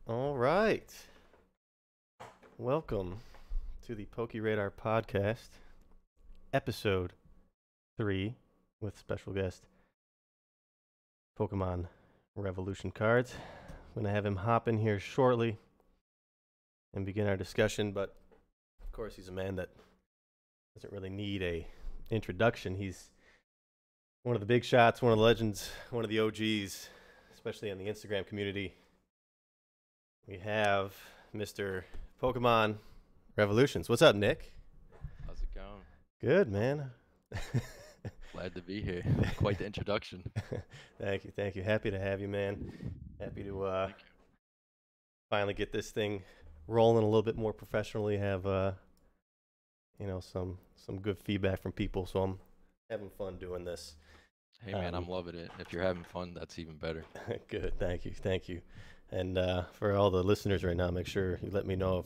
All right. Welcome to the PokeRadar podcast, episode 3, with special guest Pokemon Revolution cards. I'm going to have him hop in here shortly and begin our discussion, but of course, he's a man that doesn't really need a introduction. He's one of the big shots, one of the legends, one of the OGs, especially in the Instagram community. We have Mr. Pokemon Revolutions. What's up, Nick? How's it going? Good, man. Glad to be here. Quite the introduction. Thank you. Happy to have you, man. Happy to Thank finally get this thing rolling a little bit more professionally. Have some good feedback from people, so I'm having fun doing this. you. Hey man, I'm loving it. If you're having fun, that's even better. Good, thank you. And for all the listeners right now, make sure you let me know if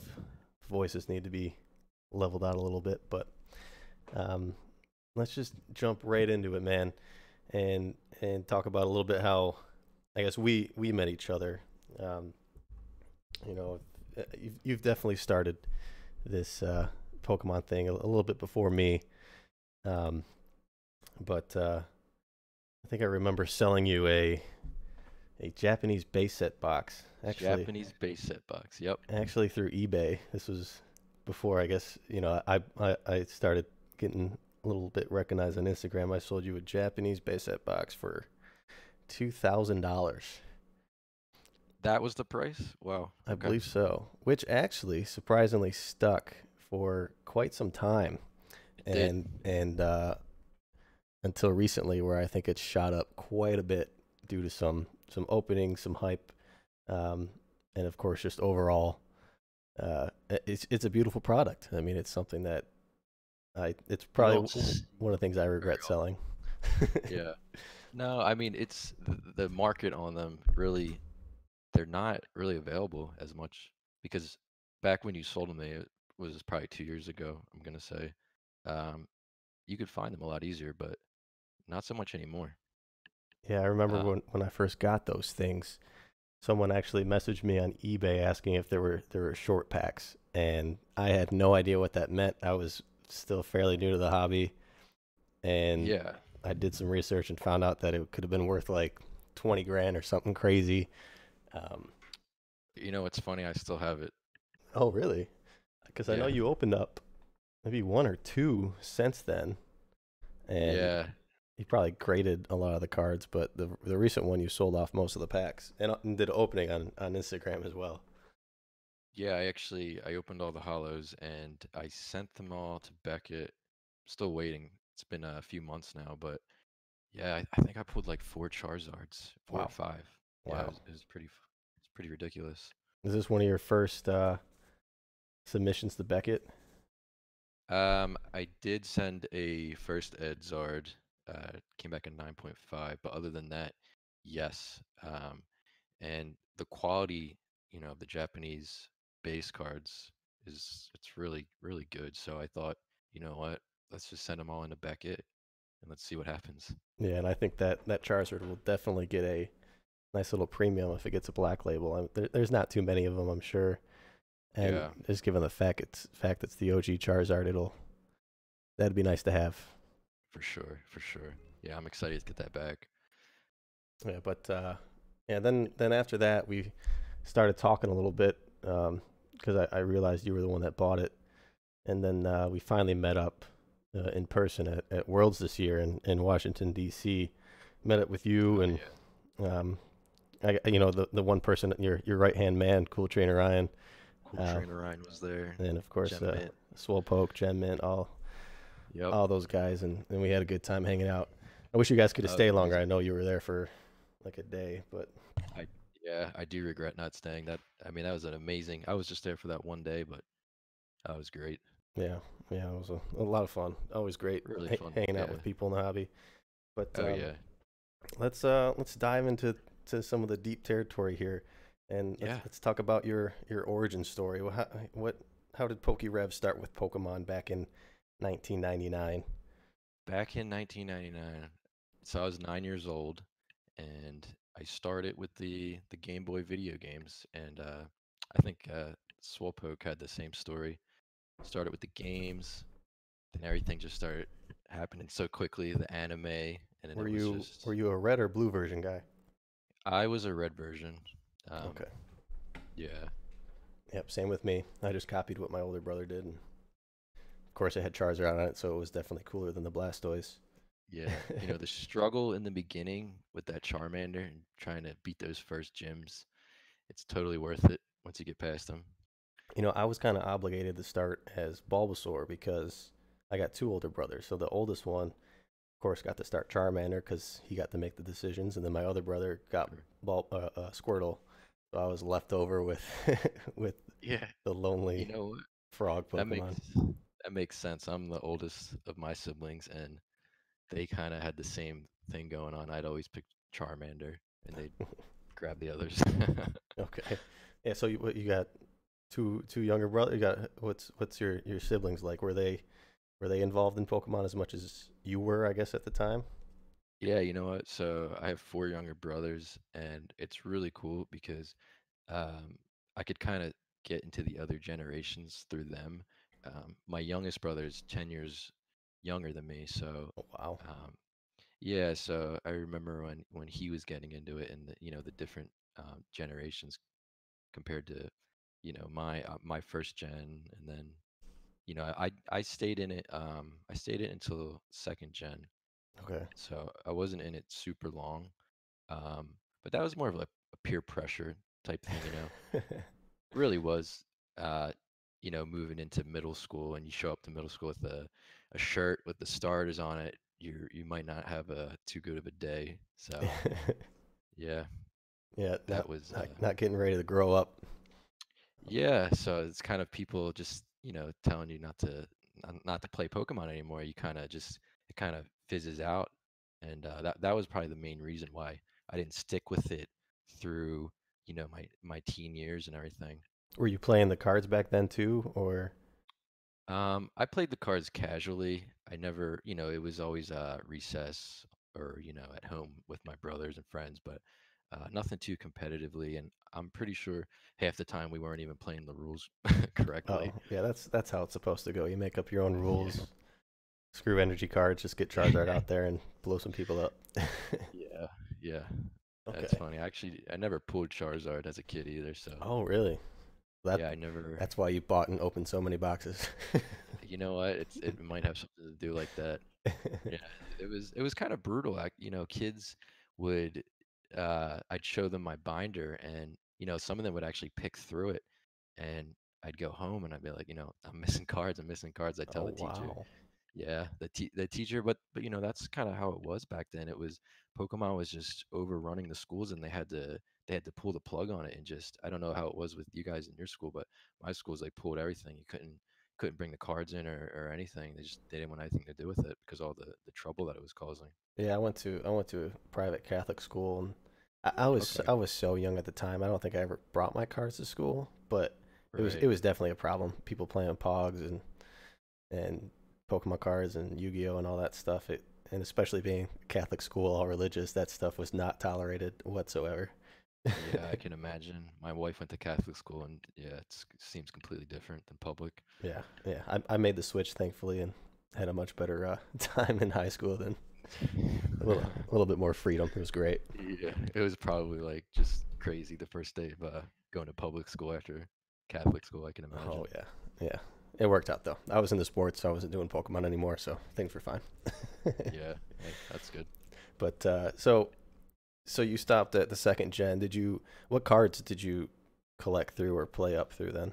voices need to be leveled out a little bit. But let's just jump right into it, man, and talk about a little bit how I guess we met each other. Um, you know, you've definitely started this Pokemon thing a little bit before me, um, but I think I remember selling you a Japanese base set box. Japanese base set box. Yep. Actually through eBay. This was before I guess I started getting a little bit recognized on Instagram. I sold you a Japanese base set box for $2,000. That was the price? Wow. I Okay. believe so, which actually surprisingly stuck for quite some time, It did. and until recently, where I think it's shot up quite a bit due to some openings, some hype, and of course just overall, it's a beautiful product. I mean, it's something that it's You know, probably one of the things I very regret old. selling. Yeah. No, I mean it's the market on them really they're not really available as much because back when you sold them it was probably 2 years ago, I'm gonna say. Um, you could find them a lot easier, but not so much anymore. Yeah, I remember Um, when I first got those things. Someone actually messaged me on eBay asking if there were short packs, and I had no idea what that meant. I was still fairly new to the hobby, and yeah. I did some research and found out that it could have been worth like 20 grand or something crazy. Um, You know, it's funny, I still have it. oh, really? Because I know Yeah. you opened up maybe one or two since then, and Yeah. you probably graded a lot of the cards, but the recent one you sold off most of the packs and did an opening on Instagram as well. Yeah, I opened all the hollows and I sent them all to Beckett. Still waiting. It's been a few months now, but yeah, I think I pulled like four Charizards, four or Wow. five. Yeah, Wow. it's pretty ridiculous. Is this one of your first submissions to Beckett? I did send a first Ed Zard, came back in 9.5, but other than that, yes. And the quality, of the Japanese base cards it's really good. So I thought, you know what, let's just send them all into Beckett and let's see what happens. Yeah, and I think that Charizard will definitely get a nice little premium if it gets a black label. There's not too many of them, I'm sure, and Yeah, just given the fact it's the OG Charizard, that'd be nice to have. for sure, for sure. Yeah, I'm excited to get that back. Yeah, but yeah, then after that we started talking a little bit because I realized you were the one that bought it, and then we finally met up in person at Worlds this year in Washington D.C. Met up with you Oh and yeah, um, the one person, your right hand man, Cool Trainer Ryan, cool uh, trainer Ryan was there. and of course Gem Mint. Swole Gem Mint, Yep, all those guys, and we had a good time hanging out. I wish you guys could have that was stayed longer. I amazing. know you were there for like a day, but I Yeah, I do regret not staying. I mean, that was an amazing. I was just there for that one day, but that was great. yeah, yeah, it was a lot of fun. Always great Really fun. hanging out Yeah. with people in the hobby. But Oh yeah. let's dive into some of the deep territory here, and Yeah. let's talk about your origin story. How did PokeRev start with Pokemon back in 1999? Back in 1999, so I was 9 years old, and I started with the Game Boy video games, and I think Swolpoke had the same story. Started with the games, then everything just started happening so quickly. The anime, and then Were it was you just were you a red or blue version guy? I was a red version. Um, Okay. yeah, Yep, same with me. I just copied what my older brother did, and of course it had Charizard on it, so it was definitely cooler than the Blastoise. yeah. The struggle in the beginning with that Charmander and trying to beat those first gyms, it's totally worth it once you get past them. I was kind of obligated to start as Bulbasaur because I got two older brothers. So the oldest one, of course, got to start Charmander because he got to make the decisions, and then my other brother got Sure. Squirtle. So I was left over with with Yeah, the you lonely know what? frog That makes Pokemon. that makes sense. I'm the oldest of my siblings, and they kind of had the same thing going on. I'd always pick Charmander, and they'd grab the others. Okay, yeah. So you got two younger brothers. You got what's your siblings like? Were they involved in Pokemon as much as you were? I guess at the time. Yeah, you know what? So I have four younger brothers, and it's really cool because um, I could kind of get into the other generations through them. My youngest brother is 10 years younger than me, so Oh, wow. um, yeah. So I remember when he was getting into it, and the different generations compared to my first gen, and then I stayed in it. I stayed in it until second gen, Okay. so I wasn't in it super long. Um, but that was more of like a peer pressure type thing. Really was. Uh, moving into middle school, and you show up to middle school with a shirt with the starters on it, you might not have a too good of a day. So yeah, Yeah, that was not getting ready to grow up. yeah. So it's kind of people just telling you not to play Pokemon anymore. You kind of just it kind of fizzes out, and that was probably the main reason why I didn't stick with it through my teen years and everything. Were you playing the cards back then too, or? I played the cards casually. I never, it was always recess or at home with my brothers and friends, but nothing too competitively. And I'm pretty sure half the time we weren't even playing the rules Oh, correctly. yeah, that's how it's supposed to go. You make up your own Yeah. rules, screw energy cards, just get Charizard out there and blow some people up. Yeah, yeah, that's Okay. funny. Actually, I never pulled Charizard as a kid either, so Oh, really? That yeah, I never. that's why you bought and opened so many boxes. You know what? It might have something to do like that. Yeah, it was kind of brutal. Like, kids would I'd show them my binder, and some of them would actually pick through it, and I'd go home and I'd be like, I'm missing cards, I'm missing cards. I'd tell Oh, the teacher. wow. Yeah, the teacher, but that's kind of how it was back then. It was Pokemon was just overrunning the schools, and they had to pull the plug on it, and just I don't know how it was with you guys in your school, but my schools they pulled everything. You couldn't bring the cards in or anything. They didn't want anything to do with it because all the trouble that it was causing. Yeah, I went to a private Catholic school, and I Okay, was so young at the time. I don't think I ever brought my cards to school, but it right. was definitely a problem. People playing Pogs and Pokemon cards and Yu-Gi-Oh and all that stuff. And especially being Catholic school, all religious, that stuff was not tolerated whatsoever. Yeah, I can imagine. My wife went to Catholic school, and yeah, it seems completely different than public. Yeah, yeah. I made the switch thankfully and had a much better time in high school than a little bit more freedom. It was great. Yeah, it was probably like just crazy the first day of going to public school after Catholic school, I can Oh imagine. yeah, yeah. It worked out though. I was in the sports, so I wasn't doing Pokemon anymore, so things were fine. Yeah, hey, that's good. But so you stopped at the second gen. What cards did you collect through or play up through then?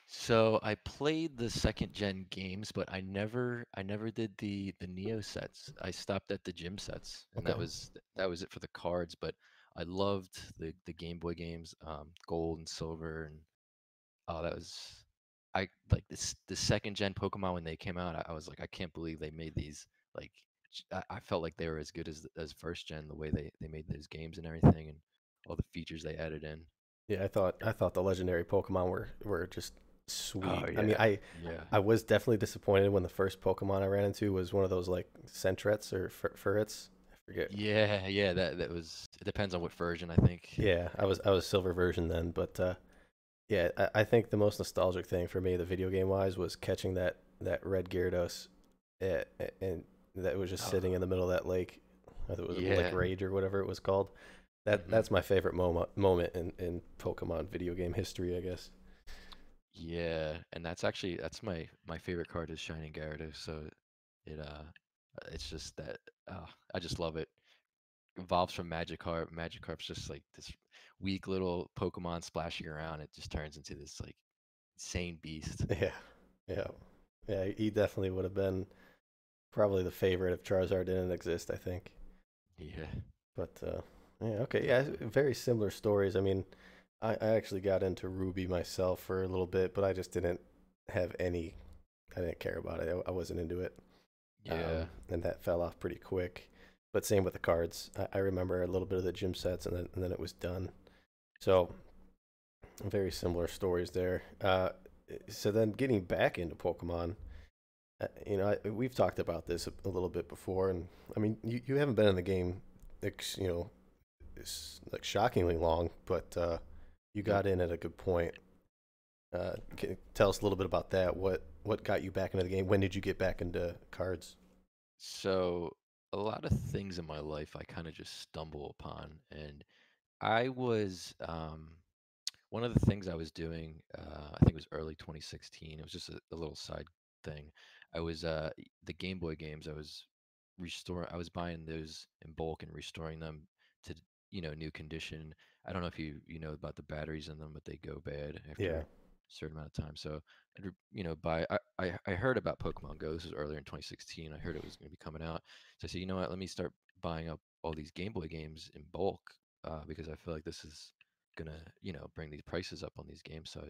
So I played the second gen games, but I never did the Neo sets. I stopped at the gym sets, and Okay. that was it for the cards. But I loved the Game Boy games, Gold and Silver, and oh, that was I like this the second gen Pokemon when they came out. I was like, I can't believe they made these. Like, I felt like they were as good as first gen, the way they made those games and everything, and all the features they added in. Yeah, I thought the legendary Pokemon were just Oh sweet. I mean, yeah, yeah, I was definitely disappointed when the first Pokemon I ran into was one of those like Sentrets or Furrets. I forget. yeah, yeah. That was It depends on what version, I think. Yeah, I was silver version then, but yeah, I think the most nostalgic thing for me, the video game wise, was catching that red Gyarados, and that was just Oh, sitting in the middle of that lake. I think it was Lake yeah. Rage or whatever it was called. Hmm. That's my favorite moment in Pokemon video game history, I guess. Yeah, and that's my favorite card is Shining Gyarados. So it's just that I just love it. Evolves from Magikarp. Magikarp's just like this weak little Pokemon splashing around. It just turns into this like insane beast. Yeah, yeah, yeah. He definitely would have been probably the favorite if Charizard didn't exist, I think. Yeah. But yeah, okay, yeah, very similar stories. I mean, I actually got into Ruby myself for a little bit, but I just didn't have any. I didn't care about it. I wasn't into it, Yeah. and that fell off pretty quick. But same with the cards. I remember a little bit of the gym sets, and then it was done. So very similar stories there. So then getting back into Pokemon, we've talked about this a little bit before, and I mean, you haven't been in the game, you know, it's like shockingly long, but you Yep. got in at a good point. Can you tell us a little bit about that? What got you back into the game? When did you get back into cards? So a lot of things in my life I kind of just stumble upon, and I was one of the things I was doing. I think it was early 2016. It was just a little side thing. I was the Game Boy games. I was buying those in bulk and restoring them to new condition. I don't know if you know about the batteries in them, but they go bad after Yeah. a certain amount of time. So buy. I heard about Pokemon Go. This was earlier in 2016. I heard it was going to be coming out. So I said, you know what? Let me start buying up all these Game Boy games in bulk because I feel like this is gonna bring these prices up on these games. So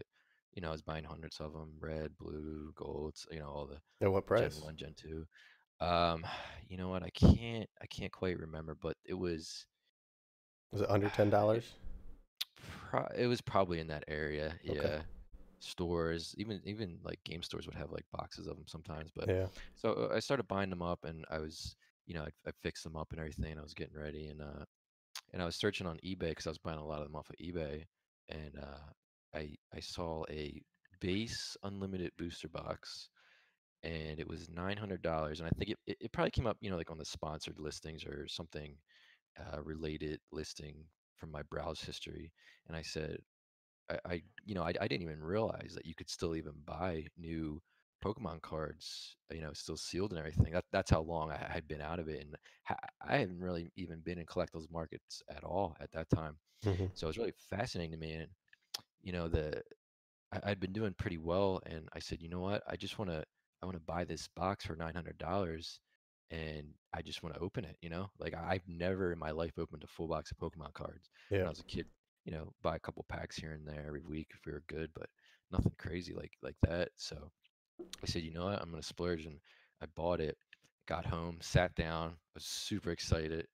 I was buying hundreds of them, red, blue, gold, all the At what Gen price? 1, Gen 2. Um, you know what? I can't quite remember, but it was Was it under it, $10? it was probably in that area. Okay. Yeah. Stores, even like game stores would have like boxes of them sometimes. But Yeah. so I started buying them up, and I was, I fixed them up and everything. And I was getting ready, and I was searching on eBay because I was buying a lot of them off of eBay, and I saw a base unlimited booster box, and it was $900, and I think it probably came up, like on the sponsored listings or something related listing from my browse history, and I said I didn't even realize that you could still even buy new Pokemon cards, still sealed and everything. That's how long I had been out of it, and I hadn't really even been in collectibles markets at all at that time. Hmm. So it was really fascinating to me, and the I'd been doing pretty well, and I said, you know what, I want to buy this box for $900, and I just want to open it. Like I've never in my life opened a full box of Pokemon cards. When Yeah. I was a kid, buy a couple packs here and there every week if we were good, but nothing crazy like that. So I said, you know what, I'm gonna splurge, and I bought it. Got home, sat down, was super excited,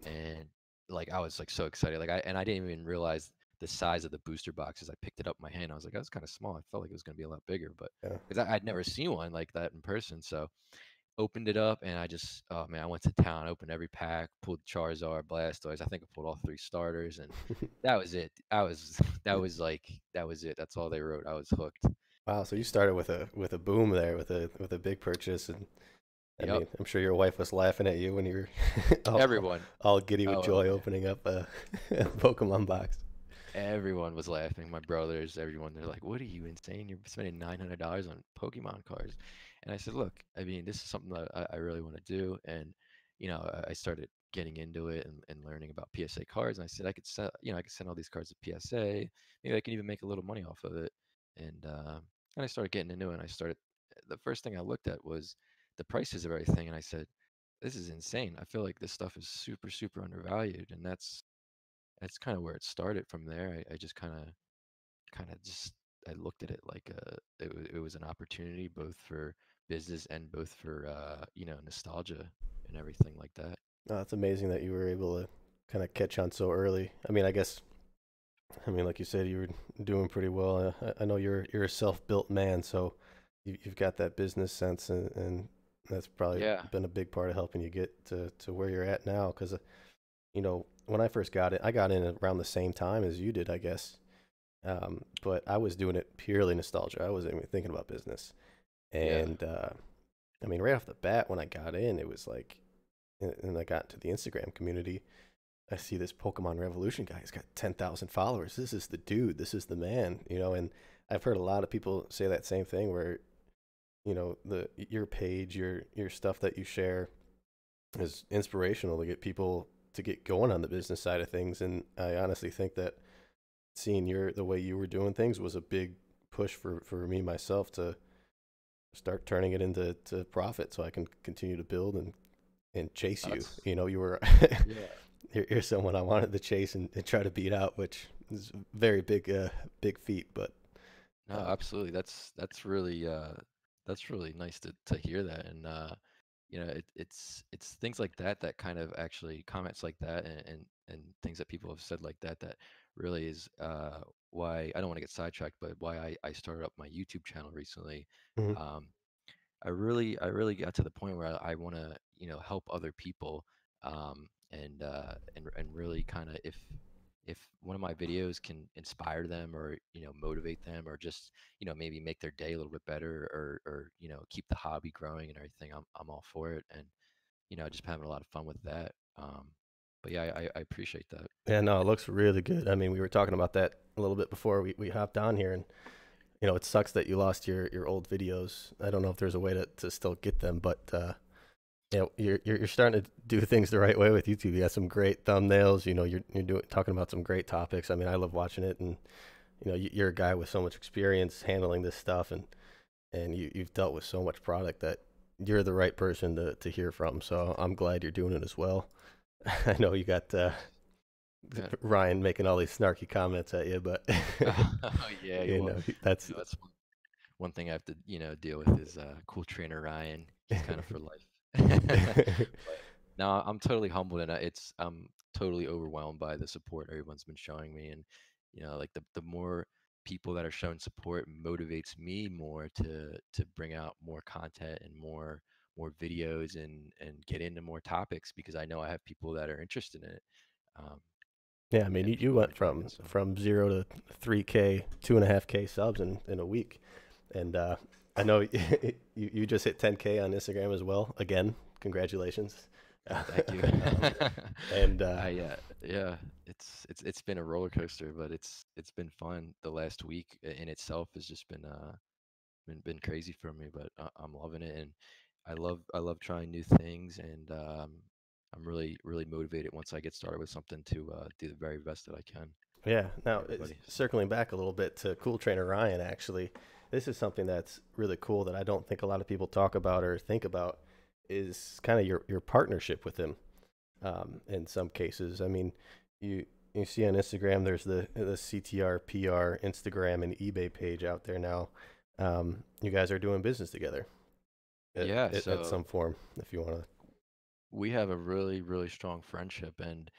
and like I was like so excited, like I didn't even realize the size of the booster boxes. I picked it up in my hand. I was like, that was kind of small. I felt like it was going to be a lot bigger, but Yeah. because I'd never seen one like that in person. So opened it up, and oh man, I went to town. Opened every pack, pulled Charizard, Blastoise. I think I pulled all three starters, and that was it. I was that was it. That's all they wrote. I was hooked. Wow. So you And started with a boom there, with a big purchase, and I yep, mean, I'm sure your wife was laughing at you when you were everyone. all giddy with Oh joy opening up a, a Pokemon box. Everyone was laughing. My brothers, everyone, they're like, "What are you insane? You're spending $900 on Pokemon cards." And I said, "Look, I mean, this is something that I really want to do." And I started getting into it and learning about PSA cards. And I said, I could sell, I could send all these cards to PSA. Maybe I can even make a little money off of it. And I started getting into it. And I started. The first thing I looked at was the prices of everything, and I said, "This is insane. I feel like this stuff is super, super undervalued." And that's kind of where it started from there. I just kind of just I looked at it like it was an opportunity both for business and both for nostalgia and everything like that. Oh, it's amazing that you were able to kind of catch on so early. I mean, like you said, you were doing pretty well. I know you're a self-built man, so you've got that business sense, and that's probably Yeah. been a big part of helping you get to where you're at now. Because you know, when I first got it, I got in around the same time as you did, I guess. But I was doing it purely nostalgia. I wasn't even thinking about business. Yeah. And I mean, right off the bat, when I got in, it was like, and I got into the Instagram community. I see this Pokemon Revolution guy. He's got 10,000 followers. This is the dude. This is the man. You know, and I've heard a lot of people say that same thing where, you know, the your page, your stuff that you share is inspirational to get people to get going on the business side of things. And I honestly think that seeing the way you were doing things was a big push for me myself to start turning it into profit so I can continue to build and chase you. That's You know, you were yeah. you're someone I wanted to chase and try to beat out, which is a very big feat. But No, um, absolutely. That's really nice to hear that. And you know, it's things like that that kind of actually comments like that and things that people have said like that that really is why I don't want to get sidetracked, but why I started up my YouTube channel recently. mhm. Um, I really got to the point where I want to, you know, help other people, and really kind of if one of my videos can inspire them or you know motivate them or just you know maybe make their day a little bit better or you know keep the hobby growing and everything, I'm all for it, and you know just having a lot of fun with that. But yeah, I appreciate that. Yeah, no, it looks really good. I mean, we were talking about that a little bit before we hopped on here, and you know, it sucks that you lost your old videos. I don't know if there's a way to still get them, but you know, you're starting to do things the right way with YouTube. You got some great thumbnails. You know, you're doing talking about some great topics. I mean, I love watching it, and you know, you're a guy with so much experience handling this stuff, and you've dealt with so much product that you're the right person to hear from. So I'm glad you're doing it as well. I know you got Yeah. Ryan making all these snarky comments at you, but Oh yeah, you well, know, you that's know, that's one thing I have to, you know, deal with is cool trainer Ryan. He's kind of for life. But no, I'm totally humbled and I'm totally overwhelmed by the support everyone's been showing me, and you know, like the more people that are showing support motivates me more to bring out more content and more videos and get into more topics because I know I have people that are interested in it, um, yeah. I mean, and you people are went enjoying it. So from 0 to 3K, 2.5K subs in a week, and I know you just hit 10K on Instagram as well. Again, congratulations. thank you. um, and Yeah, it's been a roller coaster, but it's been fun. The last week in itself has just been crazy for me, but I'm loving it, and I love trying new things, and I'm really motivated once I get started with something to do the very best that I can yeah, for now everybody. So circling back a little bit to Cool Trainer Ryan, actually, this is something that's really cool that I don't think a lot of people talk about or think about is kind of your partnership with him. In some cases, I mean, you you see on Instagram, there's the CTR PR Instagram and eBay page out there now. You guys are doing business together yeah, at so some form, if you want to. we have a really strong friendship, and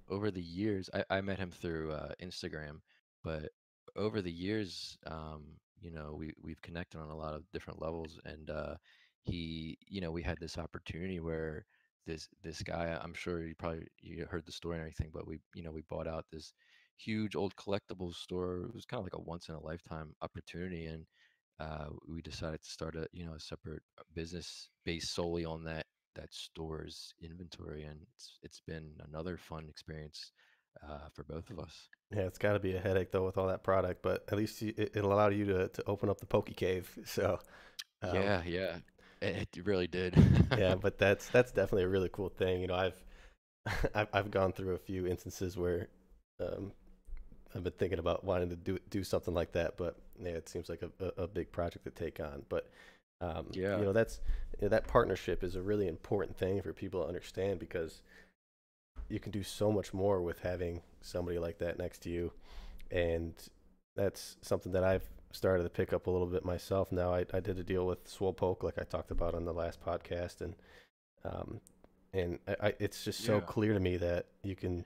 over the years I met him through Instagram, but over the years you know we've connected on a lot of different levels, and he you know we had this opportunity where this guy, I'm sure you heard the story and everything, but we you know we bought out this huge old collectibles store. It was kind of like a once in a lifetime opportunity, and we decided to start a you know a separate business based solely on that store's inventory, and it's been another fun experience for both of us. Yeah, it's got to be a headache though with all that product, but at least it allowed you to open up the Poke Cave. So, um, Yeah, yeah, it really did. yeah, but that's definitely a really cool thing. You know, I've gone through a few instances where um, I've been thinking about wanting to do something like that, but yeah, it seems like a big project to take on. But you Yeah, know, that partnership is a really important thing for people to understand because you can do so much more with having somebody like that next to you, and that's something that I've started to pick up a little bit myself now. I did a deal with Swolepoke, like I talked about on the last podcast, um, and it's just so yeah, clear to me that you can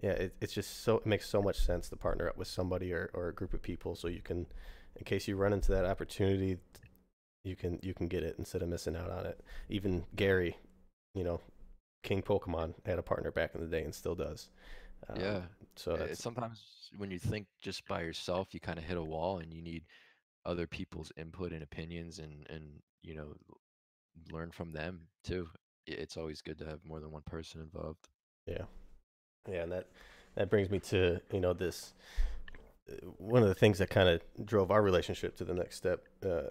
yeah, it's just so it makes so much sense to partner up with somebody or a group of people so you can, in case you run into that opportunity, you can get it instead of missing out on it. Even Gary, you know, King Pokemon had a partner back in the day and still does. Um, Yeah. so that's Sometimes when you think just by yourself, you kind of hit a wall and you need other people's input and opinions and learn from them too. It's always good to have more than one person involved. yeah, yeah, and that brings me to this one of the things that kind of drove our relationship to the next step,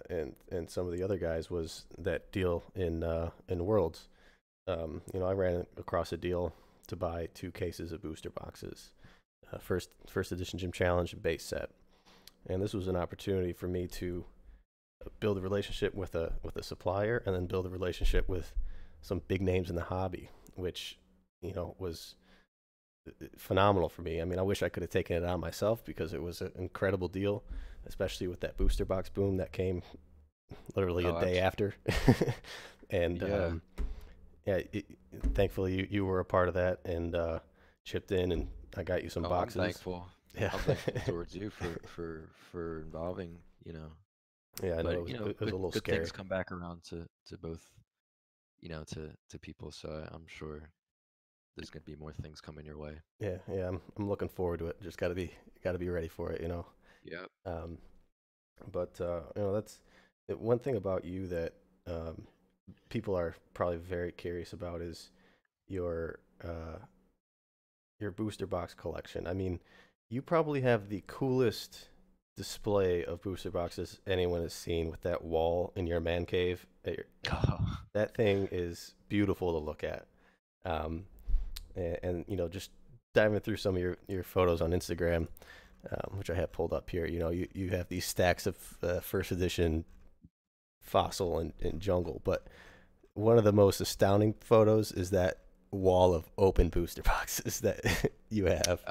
and some of the other guys was that deal in Worlds. I ran across a deal to buy 2 cases of booster boxes, first edition Gym Challenge base set, and this was an opportunity for me to build a relationship with a supplier, and then build a relationship with some big names in the hobby, which was phenomenal for me. I mean, I wish I could have taken it on myself because it was an incredible deal, especially with that booster box boom that came literally a Oh, day after. And yeah. yeah, thankfully you were a part of that and chipped in, and I got you some Oh, I'm boxes. thankful. Yeah, I'm thankful towards you for involving, yeah, I know but it was a good little good things scary. come back around to both, to people. So I'm sure there's gonna be more things coming your way. Yeah, yeah, I'm looking forward to it. Just gotta be ready for it. Yep. Um, but that's one thing about you that um, people are probably very curious about is your your booster box collection. I mean, you probably have the coolest display of booster boxes anyone has seen with that wall in your man cave. That thing is beautiful to look at. Um, and just diving through some of your photos on Instagram, which I have pulled up here. You have these stacks of first edition fossil and jungle, but one of the most astounding photos is that wall of open booster boxes that you have.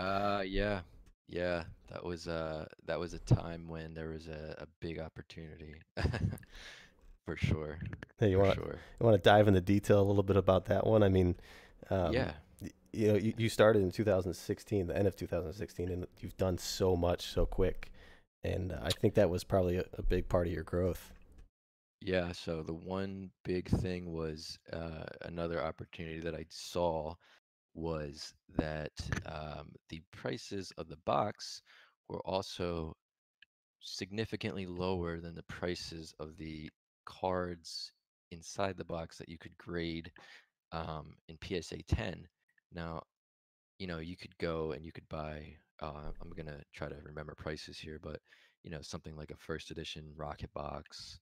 Yeah. Yeah, that was a time when there was a big opportunity. For sure. Hey, you For want sure. you want to dive into detail a little bit about that one? I mean, um, Yeah. you started in 2016, the end of 2016, and you've done so much so quick, and I think that was probably a big part of your growth. Yeah, so the one big thing was another opportunity that I saw was that the prices of the box were also significantly lower than the prices of the cards inside the box that you could grade in PSA 10. Now, you could go and you could buy, I'm gonna try to remember prices here, but something like a first edition Rocket box,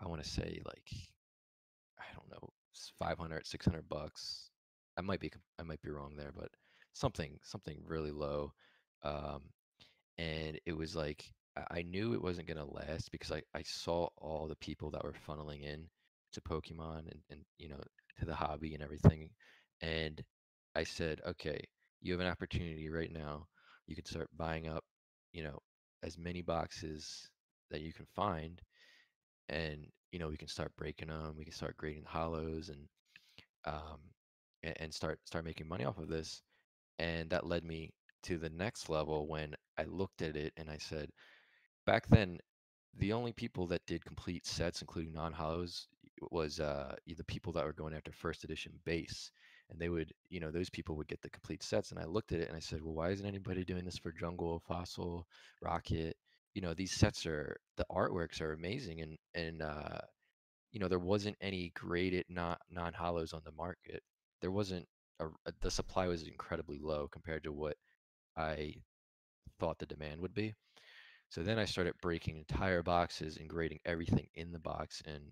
I want to say like, I don't know, 500, 600 bucks. I might be wrong there, but something really low. Um, and it was like I knew it wasn't gonna last because I saw all the people that were funneling in to Pokemon and to the hobby and everything. And I said, okay, you have an opportunity right now. You can start buying up, you know, as many boxes that you can find, and we can start breaking them. We can start grading hollows um, and start making money off of this. And that led me to the next level when I looked at it and I said, back then, the only people that did complete sets, including non-hollows, was the people that were going after first edition base. And they would, those people would get the complete sets. And I looked at it and I said, well, why isn't anybody doing this for Jungle, Fossil, Rocket? These sets the artworks are amazing. And there wasn't any graded not non-hollows on the market. There wasn't the supply was incredibly low compared to what I thought the demand would be. So then I started breaking entire boxes and grading everything in the box. And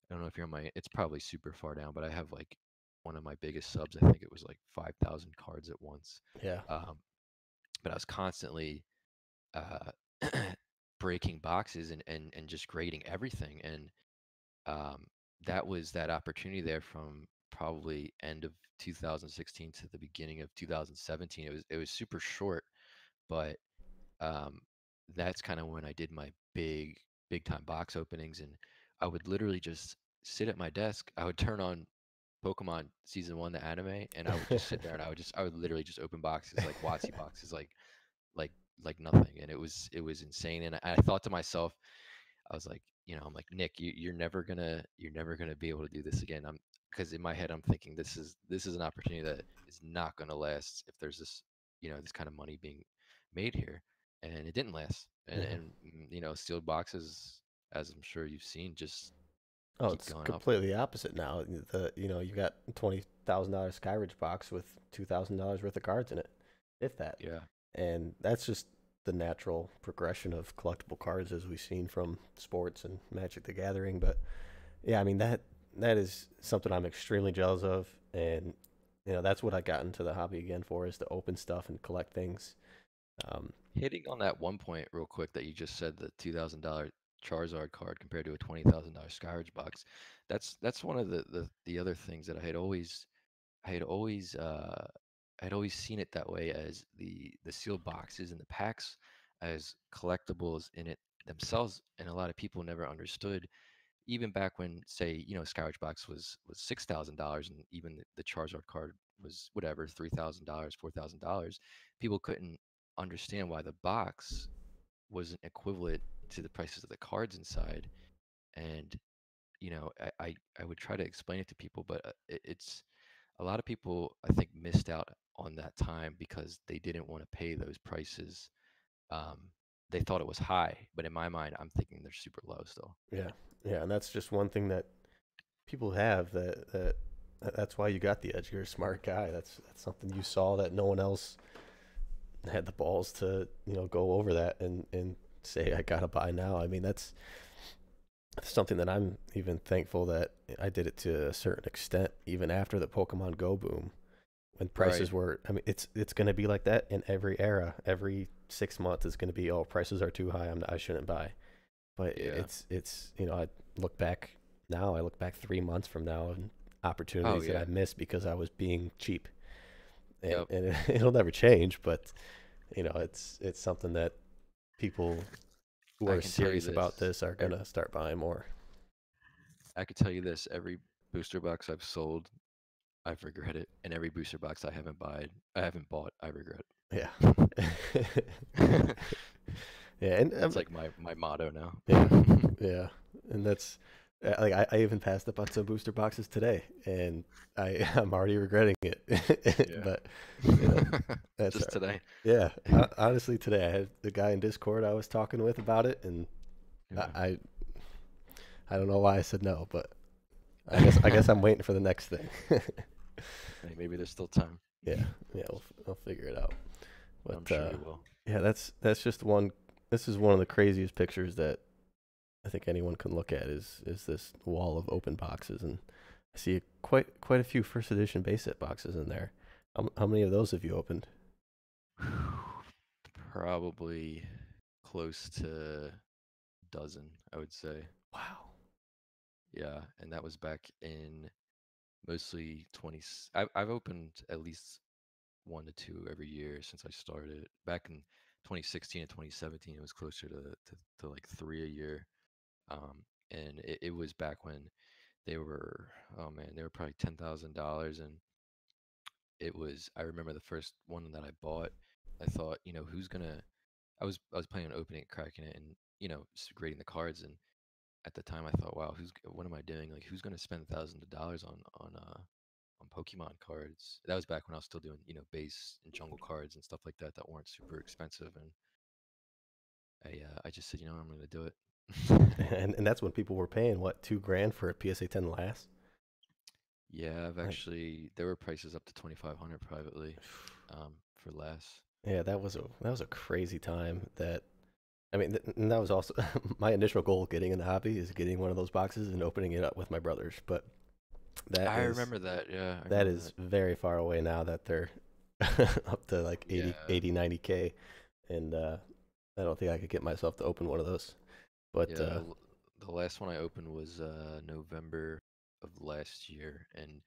I don't know if you're on it's probably super far down, but I have like one of my biggest subs. I think it was like 5,000 cards at once. Yeah, Um, but I was constantly uh, breaking boxes and just grading everything. And um, that was that opportunity there from probably end of 2016 to the beginning of 2017. It was super short, but um, that's kind of when I did my big time box openings, and I would literally just sit at my desk. I would turn on Pokemon Season 1, the anime, and I would just sit there and I would literally just open boxes like WotC boxes like like nothing, and it was insane. And I thought to myself, I was like, I'm like, Nick, you're never gonna be able to do this again. Because in my head I'm thinking this is an opportunity that is not gonna last if there's this kind of money being made here, and it didn't last. And Yeah. and sealed boxes, as I'm sure you've seen, just Oh, keep it's going up. completely opposite now. You got $20,000 Skyridge box with $2,000 worth of cards in it, if that. Yeah. And that's just the natural progression of collectible cards as we've seen from sports and Magic the Gathering. But yeah, I mean that is something I'm extremely jealous of, and that's what I got into the hobby again for, is to open stuff and collect things. Um, Hitting on that one point real quick that you just said, the $2,000 Charizard card compared to a $20,000 Skyridge box. That's one of the other things that I had always seen it that way, as the sealed boxes and the packs as collectibles in it themselves, and a lot of people never understood, even back when, say, Skyridge box was $6,000, and even the Charizard card was whatever, $3,000, $4,000. People couldn't understand why the box wasn't equivalent to the prices of the cards inside. And I would try to explain it to people, but it's a lot of people, I think, missed out on that time because they didn't want to pay those prices. Um, they thought it was high, but in my mind, I'm thinking they're super low still. yeah, yeah, and that's just one thing that people have that's why you got the edge. You're a smart guy. That's something you saw that no one else had the balls to go over that and say I gotta buy now. I mean that's something that I'm even thankful that I did it to a certain extent, even after the Pokemon Go boom, when Right. prices were. I mean, it's going to be like that in every era. Every 6 months, it's going to be, oh, prices are too high. I shouldn't buy. But Yeah. it's I look back now. I look back 3 months from now and Oh opportunities that I yeah. missed because I was being cheap, and Yep. it'll never change. But it's something that people who I are can tell you serious about this. this are e- gonna start buying more. I can tell you this. Every booster box I've sold, I've regretted, and every booster box I haven't bought, I regret. Yeah. Yeah, and That's like my motto now. yeah, yeah, and that's like I even passed up on some booster boxes today, and I'm already regretting it. Yeah. But you know, that's Just today. yeah. Honestly, today I had the guy in Discord I was talking with about it, and I Yeah. I, I don't know why I said no, but I guess I'm waiting for the next thing. Hey, maybe there's still time. Yeah, yeah, we'll figure it out. I'm But sure you will. yeah, that's just one. This is one of the craziest pictures that I think anyone can look at, is this wall of open boxes, and I see quite a few first edition base set boxes in there. How many of those have you opened? Probably close to dozen, I would say. Wow. Yeah, and that was back in mostly 20. I've opened at least one to two every year since I started. Back in 2016 and 2017, it was closer to like three a year. And it was back when they were, oh man, they were probably $10,000. And I remember the first one that I bought, I thought, who's gonna, I was planning on opening it, cracking it, and, grading the cards. And at the time I thought, wow, what am I doing? Like, who's gonna spend thousands of dollars on Pokemon cards? That was back when I was still doing, base and jungle cards and stuff like that that weren't super expensive. And I just said, I'm gonna do it. And that's when people were paying what, 2 grand for a PSA 10 last. Yeah, I've Like, actually, there were prices up to 2,500 privately, for less. yeah, that was a crazy time. I mean, and that was also my initial goal getting in the hobby, is getting one of those boxes and opening it up with my brothers. But that I is remember that. Yeah, I that remember is that. very far away now that they're up to like Yeah. 90K, and I don't think I could get myself to open one of those. But Yeah, the last one I opened was November of last year, and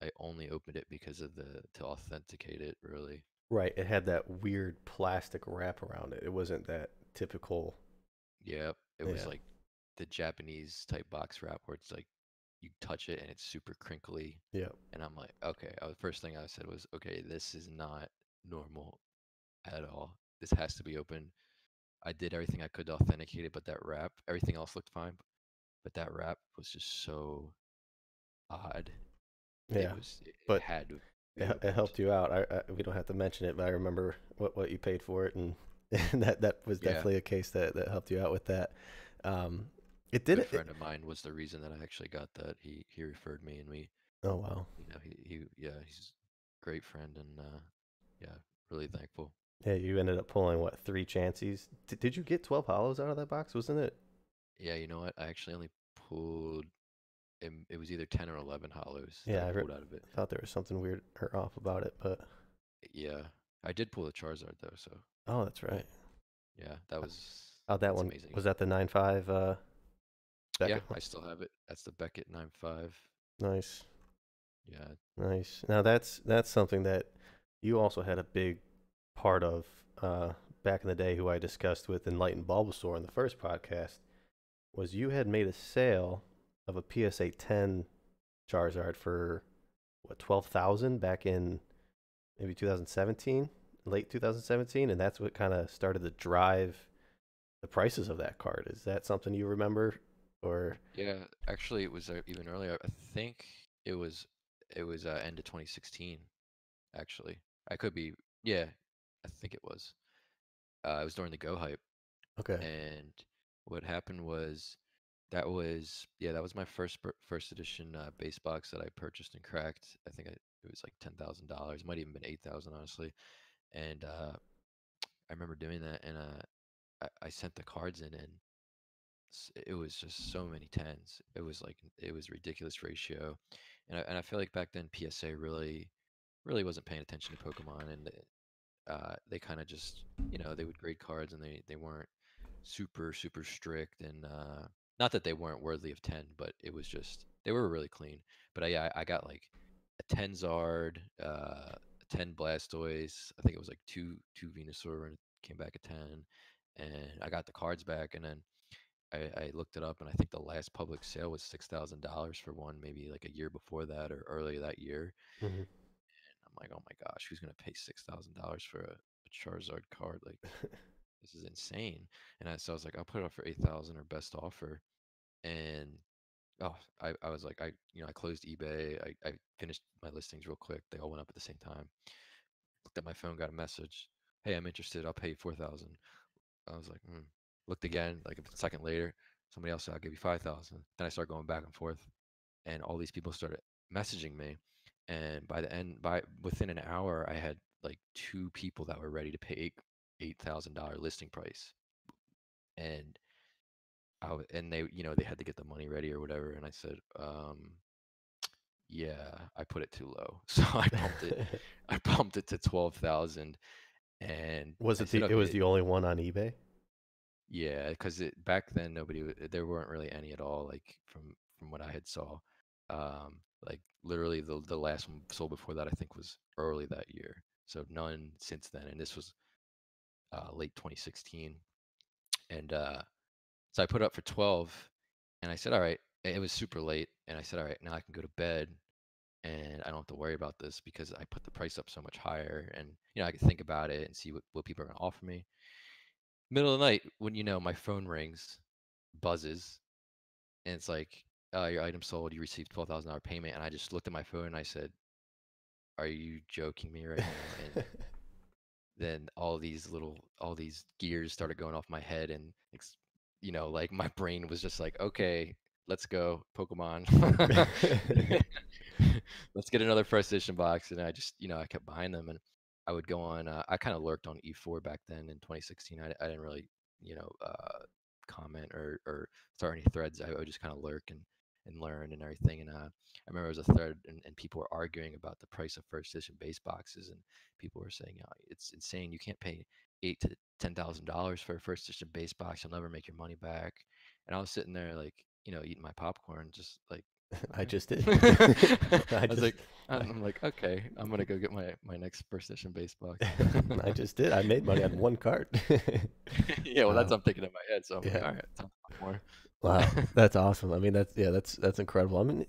I only opened it because of the to authenticate it, really. right, it had that weird plastic wrap around it. It wasn't that typical. Yeah, it was Yeah, like the Japanese type box wrap where it's like you touch it and it's super crinkly, yeah, and I'm like, okay. The first thing I said was, okay, this is not normal at all. This has to be open. I did everything I could to authenticate it, but that wrap, everything else looked fine, but that wrap was just so odd. It Yeah, was it but had to be it opened. helped you out. We don't have to mention it, but I remember what you paid for it, and and that was Yeah, definitely a case that helped you out with that. Um, it did good it. friend of mine was the reason that I actually got that. He referred me, and we, Oh wow. he yeah, he's a great friend, and yeah, really thankful. Yeah, you ended up pulling what, three chances? Did you get 12 hollows out of that box? Wasn't it? Yeah, you know what? I actually only pulled it was either 10 or 11 hollows that Yeah, I pulled out of it. thought there was something weird or off about it, but Yeah, I did pull a Charizard though, so oh, that's right. yeah, How'd that that's one? amazing. Was that the 9.5 Yeah, Beckett one? I still have it. That's the Beckett 9.5. Nice, Yeah, nice. Now that's something that you also had a big part of back in the day, who I discussed with Enlightened Bulbasaur in the first podcast, was you had made a sale of a PSA 10 Charizard for what, 12,000 back in maybe 2017, late 2017, and that's what kind of started to drive the prices of that card. Is that something you remember, or? yeah. Actually, it was even earlier. I think it was end of 2016. Actually, I could be. Yeah, I think it was. It was during the Go hype, Okay. and what happened was that was my first edition base box that I purchased and cracked. I think it was like $10,000. It might even been 8,000 honestly. And I remember doing that, and I sent the cards in, and it was just so many tens. It was like it was ridiculous ratio, and I feel like back then PSA really wasn't paying attention to Pokemon, and they kind of just they would grade cards, and they weren't super strict, and not that they weren't worthy of 10, but it was just they were really clean. But I got like a 10 Zard, a 10 Blastoise. I think it was like two Venusaur, and it came back a 10, and I got the cards back, and then I looked it up, and I think the last public sale was $6,000 for one, maybe like a year before that or earlier that year. Hmm. I'm like, oh my gosh, who's gonna pay $6,000 for a Charizard card? Like, this is insane. And so I was like, I'll put it up for 8,000 or best offer. And oh, I was like, I closed eBay. I finished my listings real quick. They all went up at the same time. Looked at my phone, got a message. Hey, I'm interested. I'll pay you 4,000. I was like, Looked again, like a second later, somebody else said, I'll give you 5,000. Then I started going back and forth, and all these people started messaging me. And by within an hour, I had like two people that were ready to pay $8,000 listing price. And and they, they had to get the money ready or whatever. And I said, yeah, I put it too low. So I bumped it to 12,000. And Was I it said, it was okay, the only one on eBay? yeah, because back then there weren't really any at all, like from what I had saw. Like literally the last one sold before that I think was early that year. So none since then. And this was late 2016. And so I put it up for 12, and I said, all right. It was super late, and I said, all right, now I can go to bed, and I don't have to worry about this because I put the price up so much higher, and I can think about it and see what people are gonna offer me. Middle of the night, when my phone rings, buzzes, and it's like, your item sold, you received $12,000 payment, and I just looked at my phone and I said, are you joking me right now? And then all these gears started going off my head, and like my brain was just like, okay, let's go Pokemon. Let's get another first edition box. And I just I kept buying them, and I would go on, I kind of lurked on E4 back then in 2016. I didn't really comment or start any threads. I would just kind of lurk and learn and everything. And I remember there was a thread, and people were arguing about the price of first edition base boxes, and people were saying, it's insane. You can't pay $8,000 to $10,000 for a first edition base box. You'll never make your money back. And I was sitting there like, eating my popcorn, just like, I okay. just did. I I was just like, I'm like, okay, I'm gonna go get my next first edition base box. I just did. I made money on one card. Yeah, well, that's Wow. what I'm thinking in my head. So I'm like, Yeah. all right, time for more. Wow. That's awesome. I mean, that's incredible. I mean,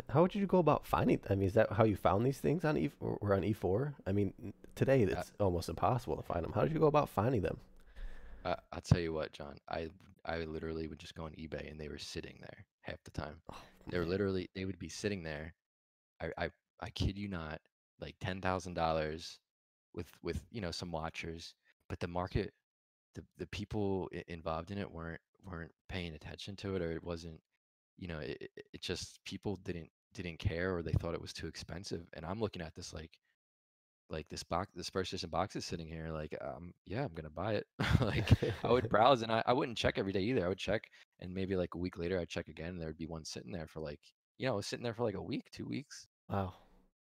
how would you go about finding? I mean, is that how you found these things on or on E4? I mean, today Uh, it's almost impossible to find them. How did you go about finding them? I'll tell you what, John. I literally would just go on eBay and they were sitting there half the time. Oh They were man. literally they would be sitting there. I I I kid you not, like $10,000 with some watchers, but the market, the people involved in it weren't paying attention to it, or it wasn't, it just people didn't care, or they thought it was too expensive. And I'm looking at this like this first edition box is sitting here, like, yeah, I'm gonna buy it. Like, I would browse, and I wouldn't check every day either. I would check, and maybe like a week later I'd check again, and there would be one sitting there for like, sitting there for like a week, 2 weeks. Wow.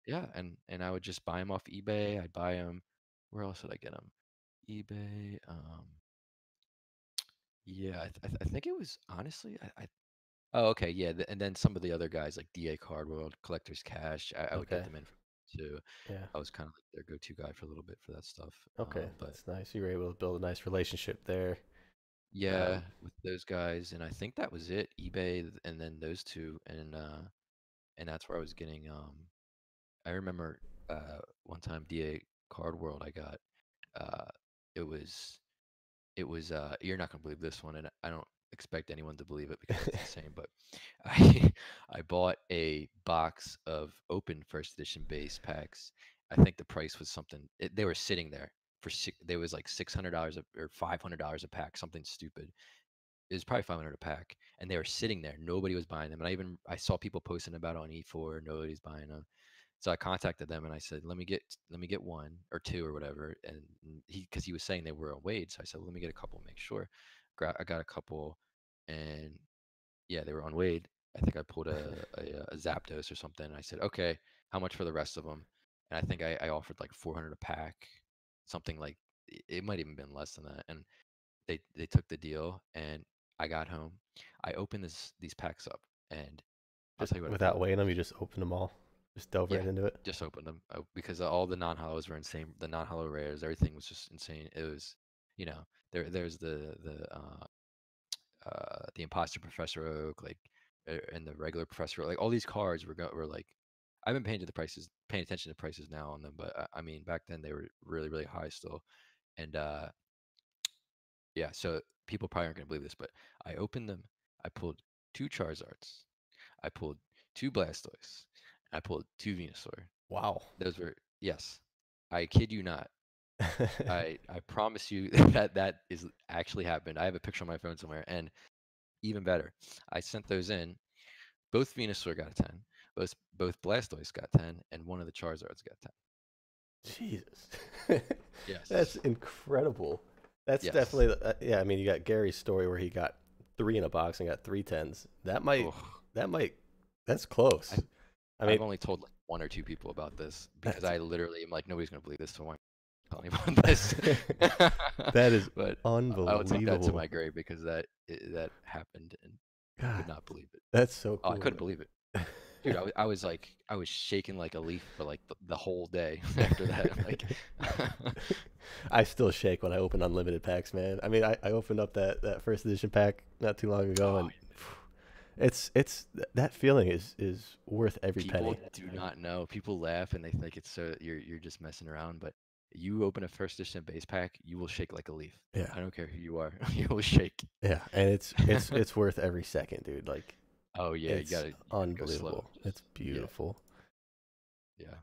Yeah, and I would just buy them off eBay. I'd buy them. Where else did I get them? eBay. Yeah, I think it was honestly, oh, okay, yeah, and then some of the other guys like DA Card World, Collector's Cash, I would get Okay. them in too. Yeah. I was kind of like their go-to guy for a little bit for that stuff. Okay. But That's nice. You were able to build a nice relationship there. yeah, Um, with those guys, and I think that was it. eBay, and then those two, and that's where I was getting. I remember one time DA Card World, I got. Uh, it was you're not gonna believe this one, and I don't expect anyone to believe it because it's insane, but I I bought a box of open first edition base packs. I think the price was something, they were sitting there for they was like $600 or $500 a pack, something stupid. It was probably 500 a pack, and they were sitting there. Nobody was buying them, and I saw people posting about it on E4. Nobody's buying them. So I contacted them and I said, let me get one or two or whatever. And because he was saying they were on Wade, so I said, let me get a couple, make sure. I got a couple, and yeah, they were on Wade. I think I pulled a Zapdos or something. And I said, okay, how much for the rest of them? And I think I offered like 400 a pack, something like, it might even been less than that. And they took the deal, and I got home. I opened these packs up, and I'll just tell you what I without pulled. weighing them, you just opened them all. Just dove Yeah, right into it. just opened them because all the non-hollows were insane. The non-hollow rares, everything was just insane. It was, there's the imposter Professor Oak, like, and the regular Professor Oak, like all these cards were like, I've been paying attention to prices now on them, but I mean back then they were really really high still. And yeah, so people probably aren't gonna believe this, but I opened them. I pulled two Charizards. I pulled two Blastoise. I pulled two Venusaur. Wow. Those were, yes. I kid you not. I promise you that is actually happened. I have a picture on my phone somewhere, and even better, I sent those in. Both Venusaur got a 10. Both Blastoise got 10, and one of the Charizards got 10. Jesus. That's Yes. incredible. That's Yes. definitely yeah. I mean, you got Gary's story where he got three in a box and got three tens. Oh, That might that's I close. I mean, I've only told like one or two people about this because that's I literally am like, nobody's gonna believe this, so why tell anyone this? that is But I will take that to unbelievable. my grave because that happened, and I God, could not believe it. that's so Oh, I cool. couldn't believe it. Dude, I was like, I was shaking like a leaf for like the whole day after that. I'm like, I still shake when I open unlimited packs, man. I mean, I opened up that first edition pack not too long ago, oh, and that feeling is worth every people penny. do not know. People laugh and they think it's so you're just messing around, but you open a first edition base pack, you will shake like a leaf. Yeah, I don't care who you are, you will shake. yeah, and it's worth every second, dude. Like Oh yeah, it's you gotta go slow. unbelievable. Just It's yeah, beautiful. yeah.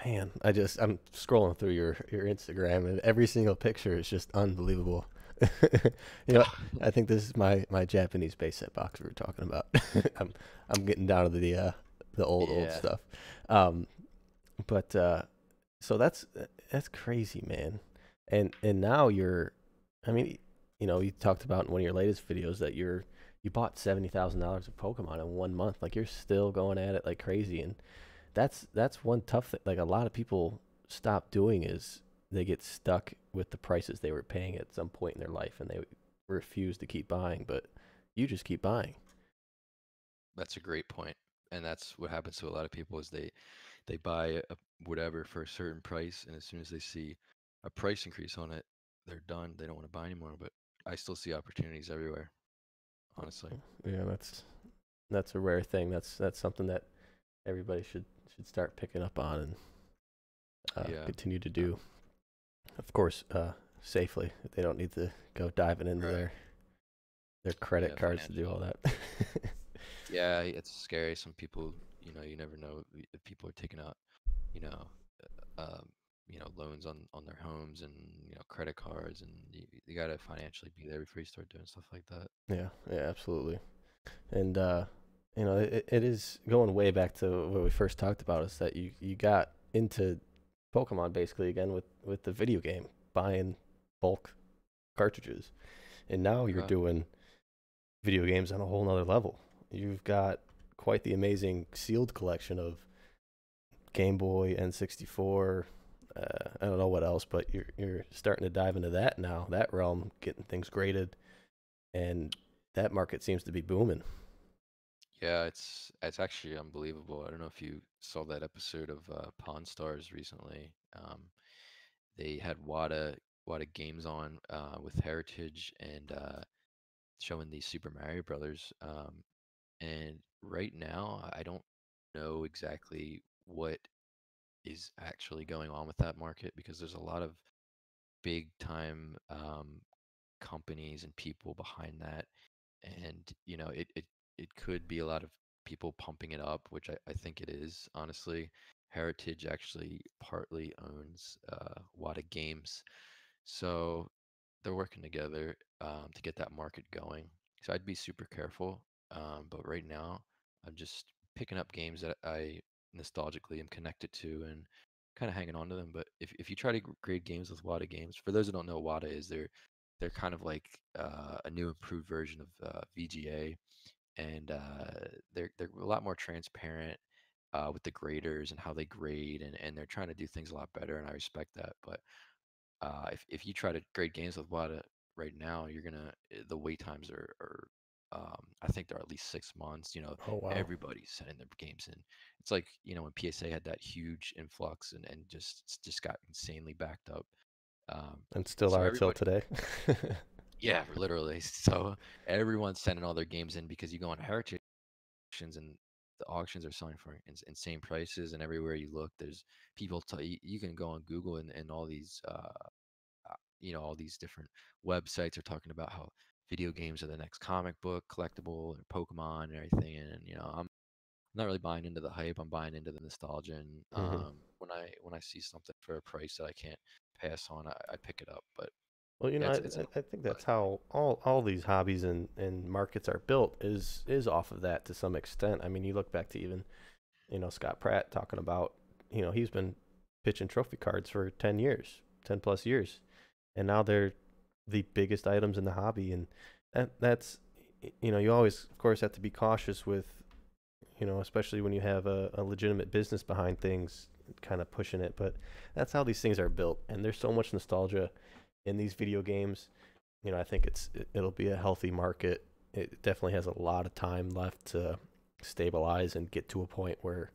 Man, I'm scrolling through your Instagram and every single picture is just unbelievable. You know, I think this is my Japanese base set box we were talking about. I'm I'm getting down to the old Yeah. stuff. But so that's crazy, man. And now I mean, you talked about in one of your latest videos that you bought $70,000 of Pokemon in 1 month. Like you're still going at it like crazy, and that's one tough thing. Like a lot of people stop doing is they get stuck with the prices they were paying at some point in their life, and they refuse to keep buying. But you just keep buying. That's a great point. And that's what happens to a lot of people is they buy whatever for a certain price, and as soon as they see a price increase on it, they're done. They don't want to buy anymore. But I still see opportunities everywhere, honestly. Yeah, that's a rare thing. That's something that everybody should start picking up on and Yeah. continue to Uh, do. Of course, safely. They don't need to go diving into Right. their credit Yeah, cards to do all financial. that. Yeah, it's scary. Some people, you never know if people are taking out, you know, um, loans on their homes and credit cards, and you gotta financially be there before you start doing stuff like that. Yeah, yeah, absolutely. And it is going way back to what we first talked about is that you got into Pokemon basically again with the video game, buying bulk cartridges. And now you're Okay. doing video games on a whole nother level. You've got quite the amazing sealed collection of Game Boy, N64. I don't know what else, but you're starting to dive into that now, that realm, getting things graded, and that market seems to be booming. Yeah, it's actually unbelievable. I don't know if you saw that episode of Pawn Stars recently. They had Wada Games on with Heritage and showing the Super Mario Brothers. And right now, I don't know exactly what is actually going on with that market because there's a lot of big time companies and people behind that, and it could be a lot of people pumping it up, which I think it is, honestly. Heritage actually partly owns Wada Games, so they're working together to get that market going. So I'd be super careful. But right now, I'm just picking up games that I nostalgically am connected to and kind of hanging on to them. But if you try to grade games with WADA games, for those who don't know what WADA is, they're kind of like a new improved version of VGA, and they're a lot more transparent with the graders and how they grade, and they're trying to do things a lot better, and I respect that. But if you try to grade games with WADA right now, the wait times are I think they're at least 6 months. Oh wow! Everybody's sending their games in. It's like when PSA had that huge influx and just got insanely backed up. Um, And still so are till everybody, today. yeah, literally. So everyone's sending all their games in because you go on Heritage auctions and the auctions are selling for insane prices, and everywhere you look, there's people. You can go on Google and all these all these different websites are talking about how video games are the next comic book collectible and Pokemon and everything. And I'm not really buying into the hype. I'm buying into the nostalgia. And Hmm. when I see something for a price that I can't pass on, I pick it up. But Well, yeah, it's an I think that's exciting time. how all these hobbies and markets are built is off of that to some extent. I mean, you look back to even Scott Pratt talking about he's been pitching trophy cards for 10 years, 10 plus years, and now they're the biggest items in the hobby, and that's you always of course have to be cautious with especially when you have a legitimate business behind things kind of pushing it, but that's how these things are built, and there's so much nostalgia in these video games. I think it'll be a healthy market. It definitely has a lot of time left to stabilize and get to a point where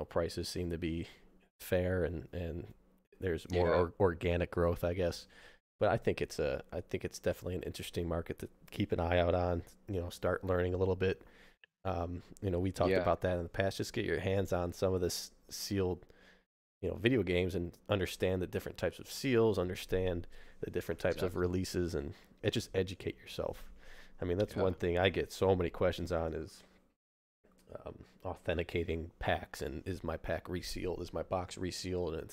prices seem to be fair and there's more Yeah, organic growth, I guess. But I think it's definitely an interesting market to keep an eye out on. Start learning a little bit. We talked yeah, about that in the past. Just get your hands on some of this sealed, video games and understand the different types of seals, understand the different types of exactly. releases, and just educate yourself. I mean, that's Yeah, one thing I get so many questions on is authenticating packs and is my pack resealed? Is my box resealed? And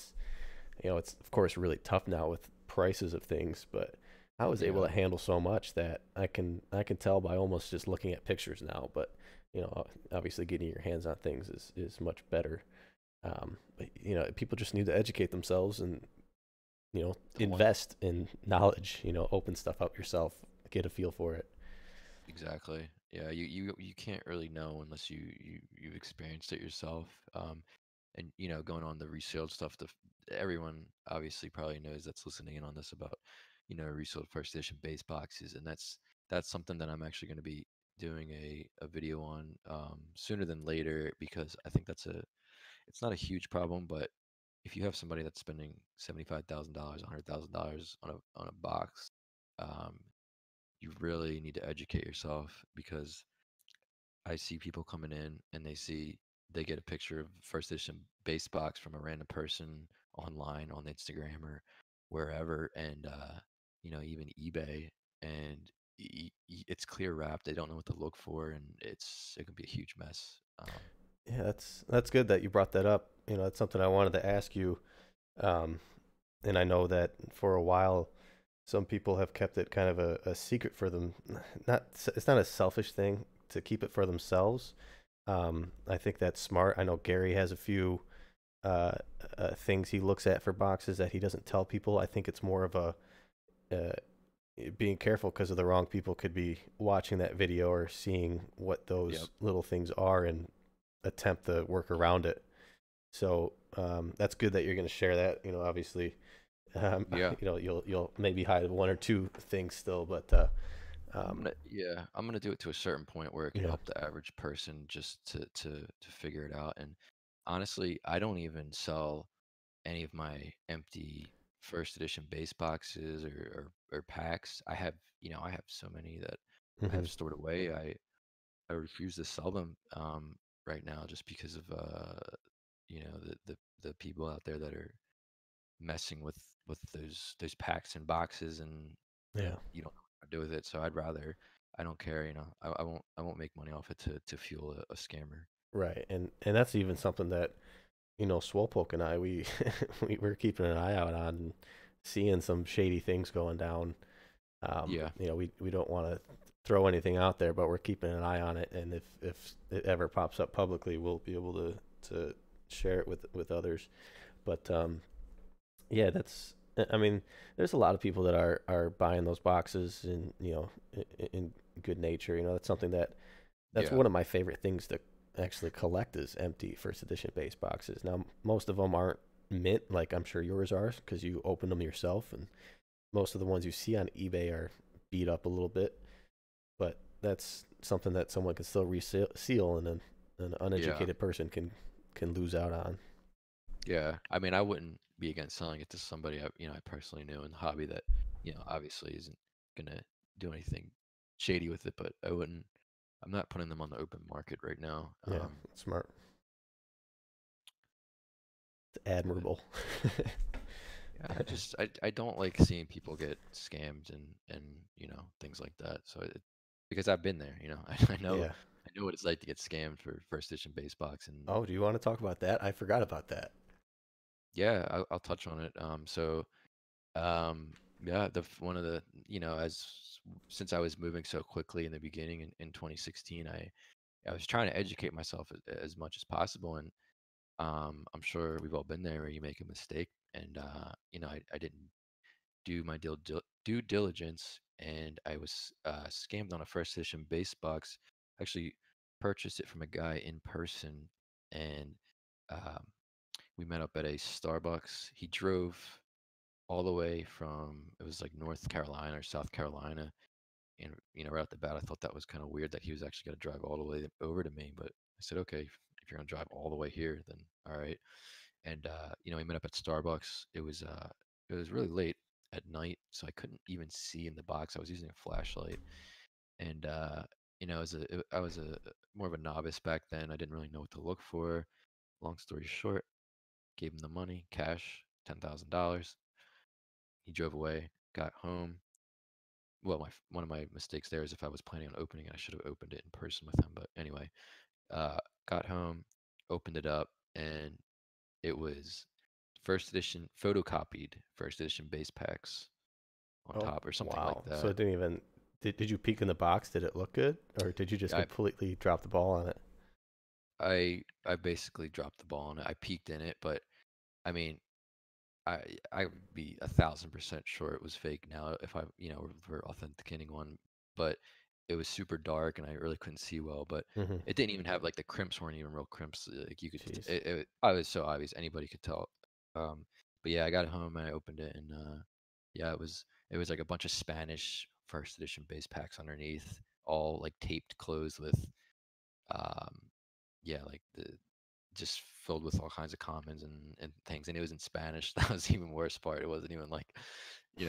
it's of course really tough now with prices of things, but I was able yeah, to handle so much that I can tell by almost just looking at pictures now. But obviously getting your hands on things is much better. But people just need to educate themselves and the one invest in knowledge. Open stuff up yourself, get a feel for it. exactly. Yeah, you can't really know unless you've experienced it yourself. And going on the resealed stuff, everyone obviously probably knows that's listening in on this about resealed first edition base boxes, and that's something that I'm actually going to be doing a video on sooner than later, because I think it's not a huge problem, but if you have somebody that's spending $75,000, $100,000 on a box, um, you really need to educate yourself, because I see people coming in and they get a picture of first edition base box from a random person online on Instagram, wherever, and even eBay, and it's clear wrapped. They don't know what to look for, and it can be a huge mess. Yeah, that's good that you brought that up. That's something I wanted to ask you. Um, and I know that for a while, some people have kept it kind of a secret for them. Not It's not a selfish thing to keep it for themselves. I think that's smart. I know Gary has a few uh, things he looks at for boxes that he doesn't tell people. I think it's more of a uh, being careful because of the wrong people could be watching that video or seeing what Yep. those little things are and attempt to work around it. So that's good that you're going to share that. Obviously, um, Yeah. you'll maybe hide one or two things still, but um, I'm gonna do it to a certain point where it can yeah. help the average person just to figure it out. And honestly, I don't even sell any of my empty first edition base boxes or packs. I have so many that I Hmm. have stored away. I refuse to sell them right now just because of the people out there that are messing with those packs and boxes, and Yeah. you don't know what to do with it. So I don't care. I won't make money off it to fuel a scammer. Right. And that's even something that Swolepoke and I we're keeping an eye out on and seeing some shady things going down. Yeah, We don't want to throw anything out there, but we're keeping an eye on it. And if it ever pops up publicly, we'll be able to share it with others. But yeah, I mean, there's a lot of people that are buying those boxes and in good nature. That's something that's yeah, one of my favorite things to actually collect is empty first edition base boxes. Now, most of them aren't mint, like I'm sure yours are, because you open them yourself, and most of the ones you see on eBay are beat up a little bit. But that's something that someone can still reseal, and an yeah, uneducated person can lose out on. yeah. I mean, I wouldn't be against selling it to somebody I personally knew in the hobby that obviously isn't gonna do anything shady with it. But I wouldn't. I'm not putting them on the open market right now. Yeah, smart. It's But admirable. yeah, I don't like seeing people get scammed and things like that. Because I've been there. Yeah. I know what it's like to get scammed for first edition base box. And Oh, do you want to talk about that? I forgot about that. yeah, I'll touch on it. Um, yeah, one of the as since I was moving so quickly in the beginning in 2016, I was trying to educate myself as much as possible. And I'm sure we've all been there where you make a mistake, and I didn't do my due diligence, and I was scammed on a first edition base box. Actually, purchased it from a guy in person, and um, we met up at a Starbucks. He drove all the way from, it was like North Carolina or South Carolina, and right off the bat, I thought that was kind of weird that he was actually going to drive all the way over to me. But I said, okay, if you're going to drive all the way here, then all right. And we met up at Starbucks. It was really late at night, so I couldn't even see in the box. I was using a flashlight, and I was a more of a novice back then. I didn't really know what to look for. Long story short, gave him the money, cash, $10,000. He drove away, got home. Well, one of my mistakes there is if I was planning on opening it, I should have opened it in person with him. But anyway, uh, got home, opened it up, and it was first edition photocopied first edition base packs on Oh, top or something like wow. So that. it didn't even did you peek in the box? Did it look good? Or did you just I completely drop the ball on it? I basically dropped the ball on it. I peeked in it, but I mean, I would be 1,000% sure it was fake now if I were authenticating one. But it was super dark and I really couldn't see well. But Mm-hmm. it didn't even have, like, the crimps weren't even real crimps. Like, you could Jeez. I was so obvious anybody could tell. But yeah, I got home and I opened it, and yeah, it was like a bunch of Spanish first edition base packs underneath, all like taped closed with um yeah, like the just filled with all kinds of commons and things, and it was in Spanish. That was the even worse part. It wasn't even like,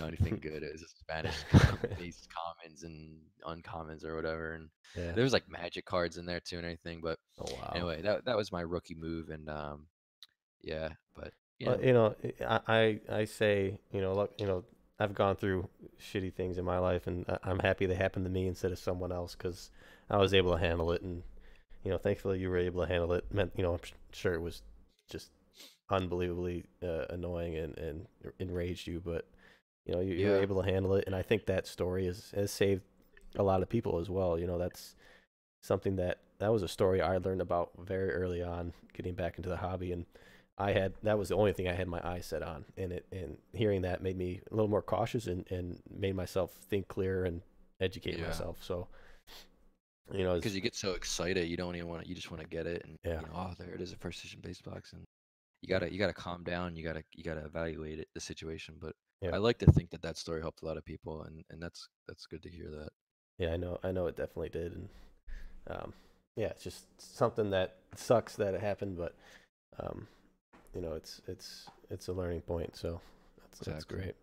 anything good. It was just Spanish based commons and uncommons or whatever. And Yeah. there was like magic cards in there too and everything. But Oh wow. anyway, that was my rookie move. And yeah, but Yeah, You know, I say, look, I've gone through shitty things in my life, and I'm happy they happened to me instead of someone else because I was able to handle it, and thankfully you were able to handle it. Meant, I'm sure it was just unbelievably annoying and enraged you, but you were yeah, able to handle it, and I think that story has saved a lot of people as well. That's something that was a story I learned about very early on, getting back into the hobby, and that was the only thing I had my eyes set on, and hearing that made me a little more cautious and made myself think clearer and educate yeah. myself. So Because it's you get so excited, you don't even want. You just want to get it, and yeah, oh, there it is, a first edition base box, and yeah, you gotta calm down. You gotta evaluate it, the situation. But yeah, I like to think that that story helped a lot of people, and that's good to hear that. yeah. I know it definitely did, and yeah, it's just something that sucks that it happened, but um, it's a learning point. So that's Exactly. great.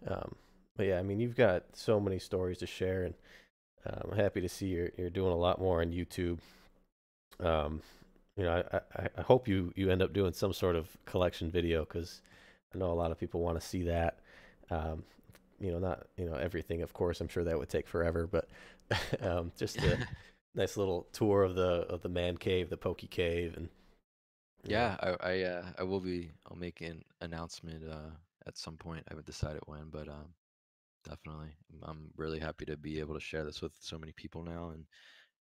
Um, but yeah, I mean, you've got so many stories to share, and I'm happy to see you're doing a lot more on YouTube. Um, I hope you end up doing some sort of collection video because I know a lot of people want to see that. Um, not everything, of course. I'm sure that would take forever, but just a nice little tour of the man cave, the Poke Cave, and you know, Yeah, I will be. I'll make an announcement at some point. I haven't decided when, but definitely. I'm really happy to be able to share this with so many people now, and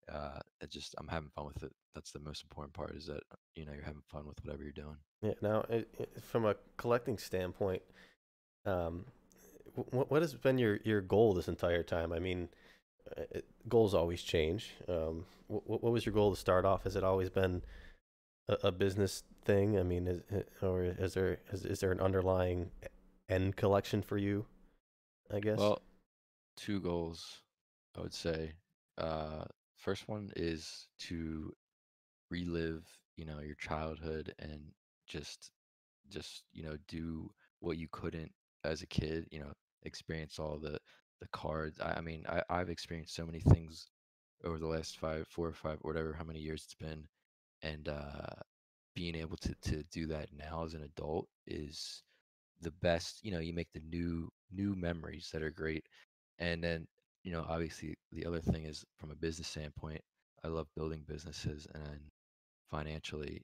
I'm having fun with it. That's the most important part is that you're having fun with whatever you're doing. yeah. Now, from a collecting standpoint, um, what has been your goal this entire time? I mean, goals always change. What was your goal to start off? Has it always been a business thing? I mean, or is there an underlying end collection for you? I guess. Well, two goals, I would say. Uh, First one is to relive, your childhood and just do what you couldn't as a kid, experience all the cards. I mean, I've experienced so many things over the last 4 or 5, whatever, how many years it's been, and being able to do that now as an adult is the best. You make the new memories that are great, and then obviously the other thing is from a business standpoint, I love building businesses, and financially,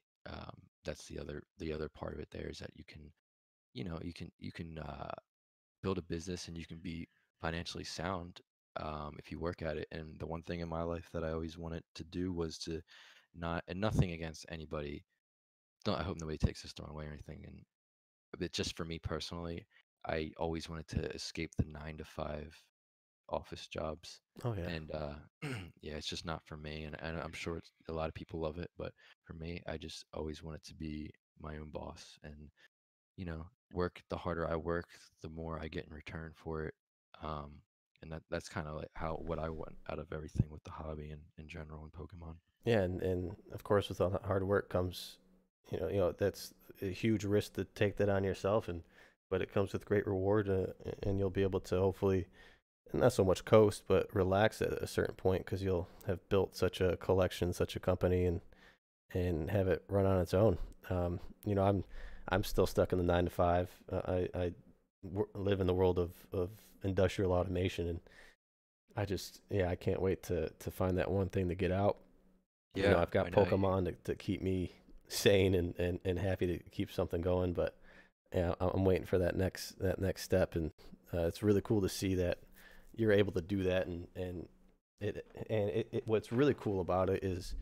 that's the other part of it. There is that you can build a business and you can be financially sound if you work at it. And the one thing in my life that I always wanted to do was to not, and nothing against anybody. Don't I hope nobody takes this the wrong way or anything. And but just for me personally, I always wanted to escape the 9 to 5 office jobs. Oh yeah. And yeah, it's just not for me. And I'm sure a lot of people love it, but for me, I just always wanted to be my own boss and, work. The harder I work, the more I get in return for it. Um, and that's kind of like what I want out of everything with the hobby and in general in Pokemon. Yeah, and of course, with all that hard work comes, that's a huge risk to take that on yourself, but it comes with great reward, and you'll be able to hopefully not so much coast, but relax at a certain point because you'll have built such a collection, such a company, and have it run on its own. I'm still stuck in the 9 to 5. Live in the world of industrial automation, and I can't wait to find that one thing to get out. Yeah, I've got I know. Pokemon to keep me sane and happy to keep something going, but yeah, I'm waiting for that next step, and it's really cool to see that you're able to do that, and what's really cool about it is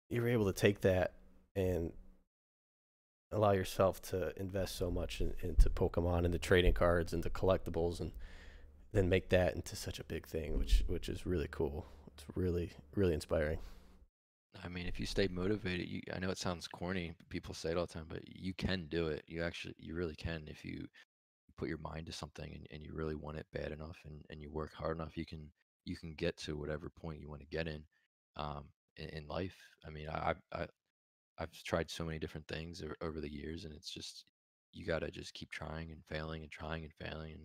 you're able to take that and allow yourself to invest so much into Pokemon, into trading cards, into collectibles, and then make that into such a big thing, which is really cool. It's really really inspiring. I mean, if you stay motivated, I know it sounds corny, people say it all the time, but you can do it. You really can. If you put your mind to something and you really want it bad enough and you work hard enough, you can get to whatever point you want to get um, in life. I mean, I've tried so many different things over the years, and it's just you gotta just keep trying and failing and trying and failing,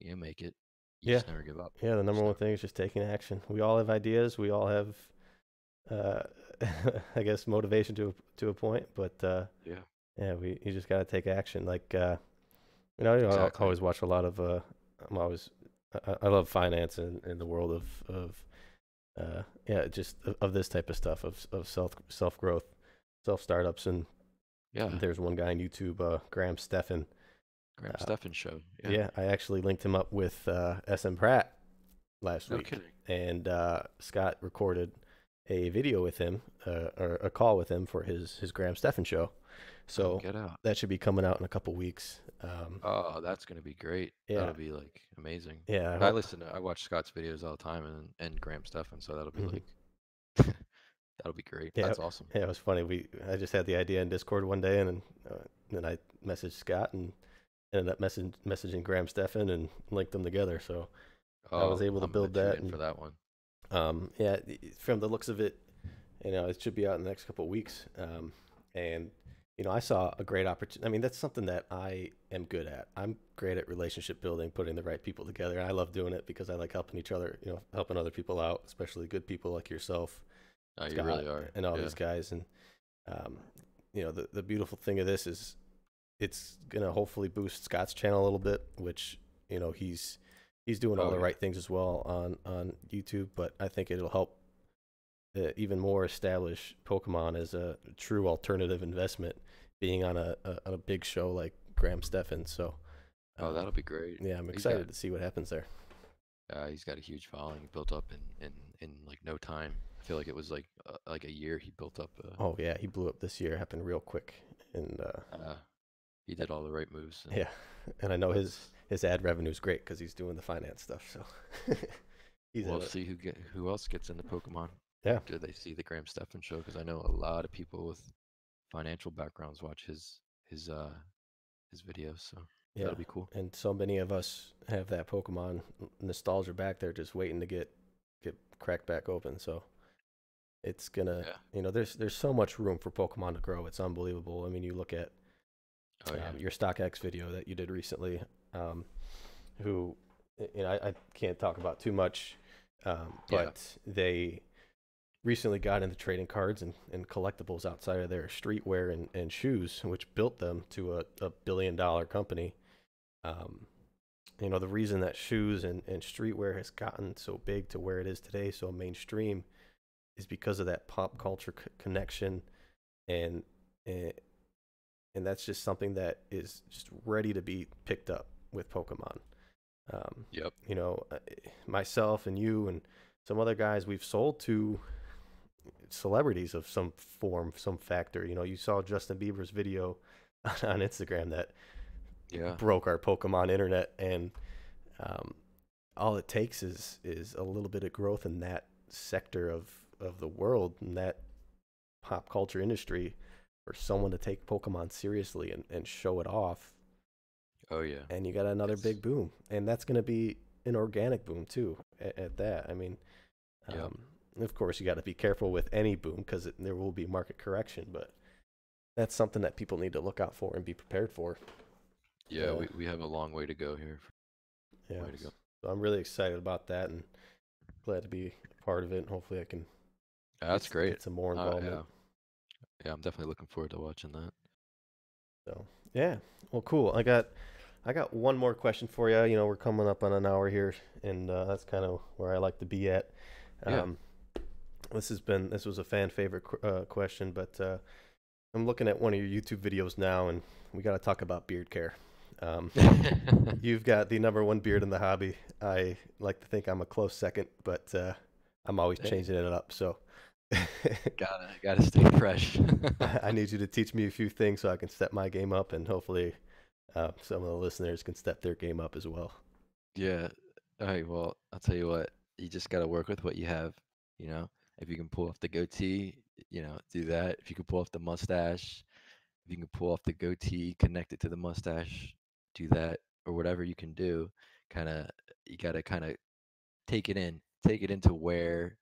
and make it. You Yeah, just never give up. yeah. The You number just one never. thing is just taking action. We all have ideas. We all have, uh, I guess, motivation to a point. But Yeah. Yeah, you just got to take action. Like, I Exactly. always watch a lot of. I'm always. I love finance and the world of yeah, just of this type of stuff of self growth, self startups, and Yeah. there's one guy on YouTube, Graham Stephan. Graham Uh, Stephan show. Yeah. yeah, I actually linked him up with SM Pratt last No week, kidding. and Scott recorded a video with him, or a call with him for his Graham Stephan show. Oh, So get out. that should be coming out in a couple weeks. Oh, that's gonna be great. Yeah, That'll be like amazing. yeah, I I hope. listen to, I watch Scott's videos all the time and Graham Stephan, so that'll be Mhm. like that'll be great. Yeah, That's awesome. yeah, it was funny. I just had the idea in Discord one day, and then I messaged Scott and ended up messaging Graham Stephan and linked them together. So I was Oh, able to I'm gonna build tune that, in for and that one. yeah, from the looks of it, it should be out in the next couple of weeks. And I saw a great opportunity. I mean, that's something that I am good at. I'm great at relationship building, putting the right people together. And I love doing it because I like helping each other, helping other people out, especially good people like yourself, Oh, you Scott, really are. and all Yeah. these guys. And um, the beautiful thing of this is it's gonna hopefully boost Scott's channel a little bit, which he's doing all Oh the yeah. right things as well on YouTube. But I think it'll help even more establish Pokemon as a true alternative investment, being on a big show like Graham Stephan. So Oh, um, that'll be great. yeah, I'm He's got excited to see what happens there. he's got a huge following built up in like no time. I feel like it was like a year he built up. Oh yeah, he blew up this year. Happened real quick, and He did all the right moves, and yeah, and I know that's. his ad revenue is great because he's doing the finance stuff. So he's We'll at it. see who else gets into Pokemon Yeah, after they see the Graham Stephan show, because I know a lot of people with financial backgrounds watch his videos, so yeah, that'll be cool. and so many of us have that Pokemon nostalgia back there, just waiting to get cracked back open. So it's gonna, Yeah. there's so much room for Pokemon to grow. It's unbelievable. I mean, you look at Oh yeah. your StockX video that you did recently, um, who, I can't talk about too much, Yeah. but they recently got into trading cards and collectibles outside of their streetwear and shoes, which built them to a $1 billion company. Um, the reason that shoes and streetwear has gotten so big to where it is today, so mainstream, is because of that pop culture connection, and and and that's just something that is just ready to be picked up with Pokemon. Um, Yep. you know, uh, Myself and you and some other guys, we've sold to celebrities of some form, some factor. You saw Justin Bieber's video on Instagram that Yeah. broke our Pokemon internet, and um, all it takes is a little bit of growth in that sector of the world, and that pop culture industry, for someone to take Pokemon seriously and show it off, Oh yeah. and you got another It's big boom, and that's going to be an organic boom too. At that, I mean, Yep. um, of course, you got to be careful with any boom because there will be market correction, but that's something that people need to look out for and be prepared for. Yeah. Uh, We have a long way to go here. yeah, Way to go. so I'm really excited about that and glad to be a part of it. And hopefully, I can That's great. get some more Yeah. involvement. Yeah. I'm definitely looking forward to watching that. So yeah, well, cool. I got one more question for you. We're coming up on an hour here, and that's kind of where I like to be at. Yeah. Um, this was a fan favorite question, but I'm looking at one of your YouTube videos now, and we got to talk about beard care. Um, you've got the number one beard in the hobby. I like to think I'm a close second, but I'm always Hey, changing it up. So gotta stay fresh. I need you to teach me a few things so I can step my game up, and hopefully some of the listeners can step their game up as well. Yeah. All right. Well, I'll tell you what. You just gotta work with what you have. You know, if you can pull off the goatee, do that. If you can pull off the mustache, if you can pull off the goatee, connect it to the mustache, do that, or whatever you can do. Kind of, you gotta kind of take it into where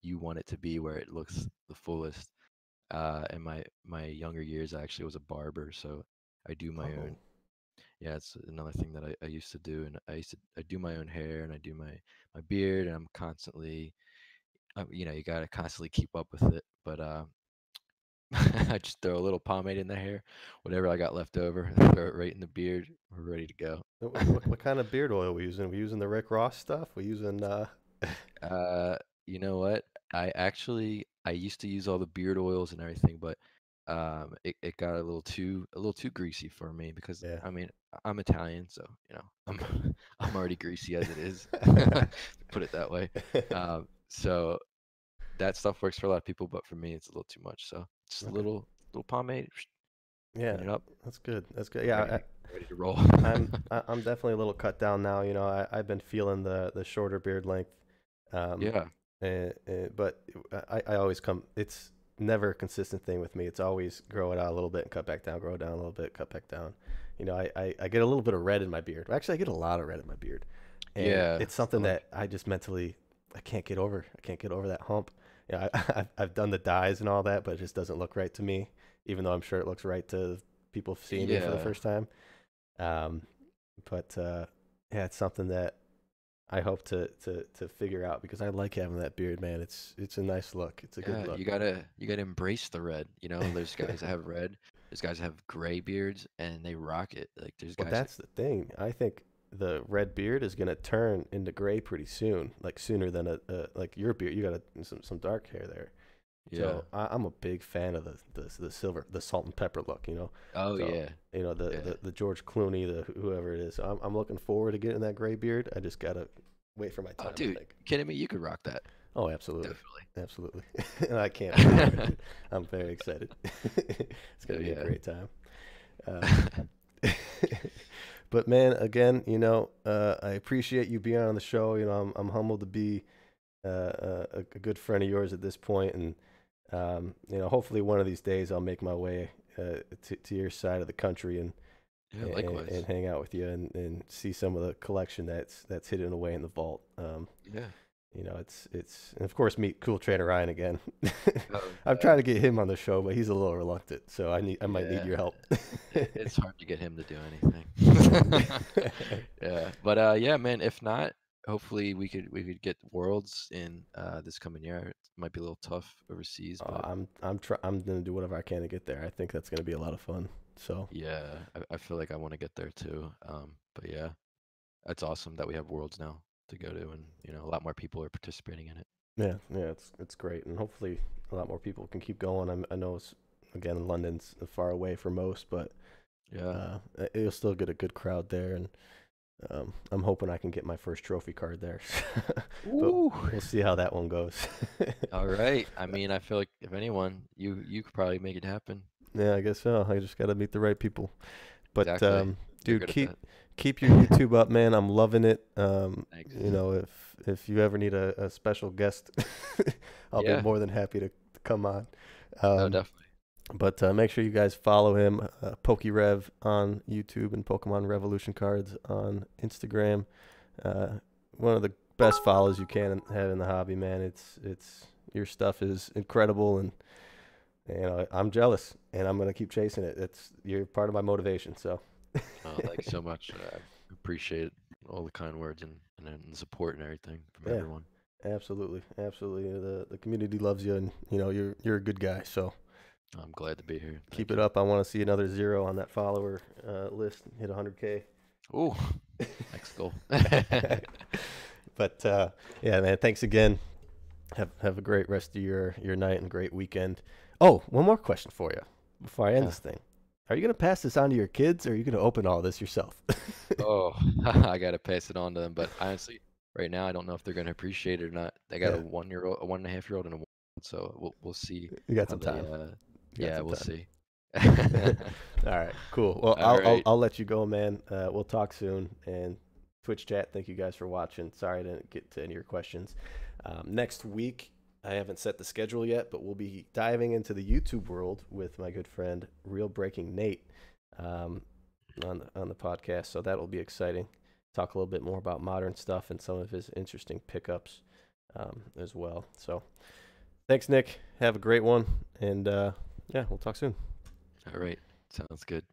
you want it to be, where it looks the fullest. In my younger years, I actually was a barber, so I do my Oh, own. Yeah, it's another thing that I used to do, and I do my own hair, and I do my beard, and I'm constantly, you gotta constantly keep up with it. But I just throw a little pomade in the hair, whatever I got left over, throw it right in the beard. We're ready to go. What kind of beard oil we using? We using the Rick Ross stuff? We using Uh, you know what? I used to use all the beard oils and everything, but it got a little too greasy for me because yeah. I mean I'm Italian, so I'm Okay. I'm already greasy as it is. Put it that way. So that stuff works for a lot of people, but for me it's a little too much. So just a Okay. little pomade, Yeah, clean it up, that's good. That's good. ready Yeah, to ready to roll. I'm definitely a little cut down now. You know, I've been feeling the shorter beard length, um, Yeah. but I always come. It's never a consistent thing with me. It's always grow it out a little bit and cut back down, grow it down a little bit, cut back down. You know, I get a little bit of red in my beard. Actually, I get a lot of red in my beard, and Yeah. it's something Like that I just mentally I can't get over. I can't get over that hump. Yeah, I've done the dyes and all that, but it just doesn't look right to me. Even though I'm sure it looks right to people seeing me for the yeah. first time. Um, but yeah, it's something that I hope to figure out because I like having that beard, man. It's a nice look. It's a good Yeah, look. you gotta embrace the red. You know, there's guys that have red, there's guys that have gray beards and they rock it. Like there's Well, guys that that's the thing. I think the red beard is gonna turn into gray pretty soon, like sooner than like your beard. You got some dark hair there. yeah. So I'm a big fan of the silver, the salt and pepper look, you know. Oh So yeah. you know Yeah. the George Clooney, the whoever it is. So I'm looking forward to getting that gray beard. I just gotta wait for my Oh time, I dude, think. you kidding me? You could rock that. Oh, absolutely, Definitely. absolutely, and I can't wait for it. I'm very excited. It's So gonna be a yeah. great time. But man, again, you know, I appreciate you being on the show. You know, I'm humbled to be a good friend of yours at this point, and you know, hopefully one of these days I'll make my way to your side of the country Yeah, likewise. and hang out with you and see some of the collection that's hidden away in the vault. Yeah. You know, it's and of course meet Cool Trainer Ryan again. Oh I'm yeah. trying to get him on the show, but he's a little reluctant, so I might need Yeah. your help. It's hard to get him to do anything. Yeah. But yeah, man, if not, hopefully we could get Worlds in this coming year. It might be a little tough overseas, but I'm gonna do whatever I can to get there. I think that's gonna be a lot of fun. So yeah, I feel like I want to get there too. But yeah, that's awesome that we have Worlds now to go to, and a lot more people are participating in it. yeah, it's great, and hopefully a lot more people can keep going. I know it's again London's far away for most, but Yeah. you'll still get a good crowd there, and I'm hoping I can get my first trophy card there. But Ooh. we'll see how that one goes. All right. I mean, I feel like if anyone, you could probably make it happen. Yeah, I guess so. I just gotta meet the right people. But Exactly. You're dude, good at that. keep your YouTube up, man. I'm loving it. Thanks. You know, if you ever need a special guest, I'll be Yeah. more than happy to come on. No, Um, definitely. but make sure you guys follow him, PokeRev on YouTube and Pokemon Revolution Cards on Instagram. One of the best follows you can have in the hobby, man. It's your stuff is incredible, and you know I'm jealous, and I'm gonna keep chasing it. You're part of my motivation. So Oh, thanks so much. I appreciate all the kind words and the support and everything from yeah, everyone. absolutely, absolutely. The community loves you, and you know you're a good guy. So I'm glad to be here. keep Thank it you. up. I want to see another zero on that follower list. Hit 100K. Ooh, next goal. But yeah, man. Thanks again. Have a great rest of your night and great weekend. Oh, one more question for you before I end Yeah. this thing. Are you gonna pass this on to your kids, or are you gonna open all this yourself? Oh, I gotta pass it on to them. But honestly, right now I don't know if they're gonna appreciate it or not. They got a Yeah, 1 year old, a 1.5 year old, and a 1, so we'll see you got how some they. time. You got Yeah, some we'll time. see. All right, cool. Well, All right. I'll let you go, man. We'll talk soon. And Twitch chat, thank you guys for watching. Sorry I didn't get to any of your questions. Next week, I haven't set the schedule yet, but we'll be diving into the YouTube world with my good friend Real Breaking Nate on the podcast. So that'll be exciting. Talk a little bit more about modern stuff and some of his interesting pickups as well. So thanks, Nick. Have a great one, and yeah, we'll talk soon. All right. Sounds good.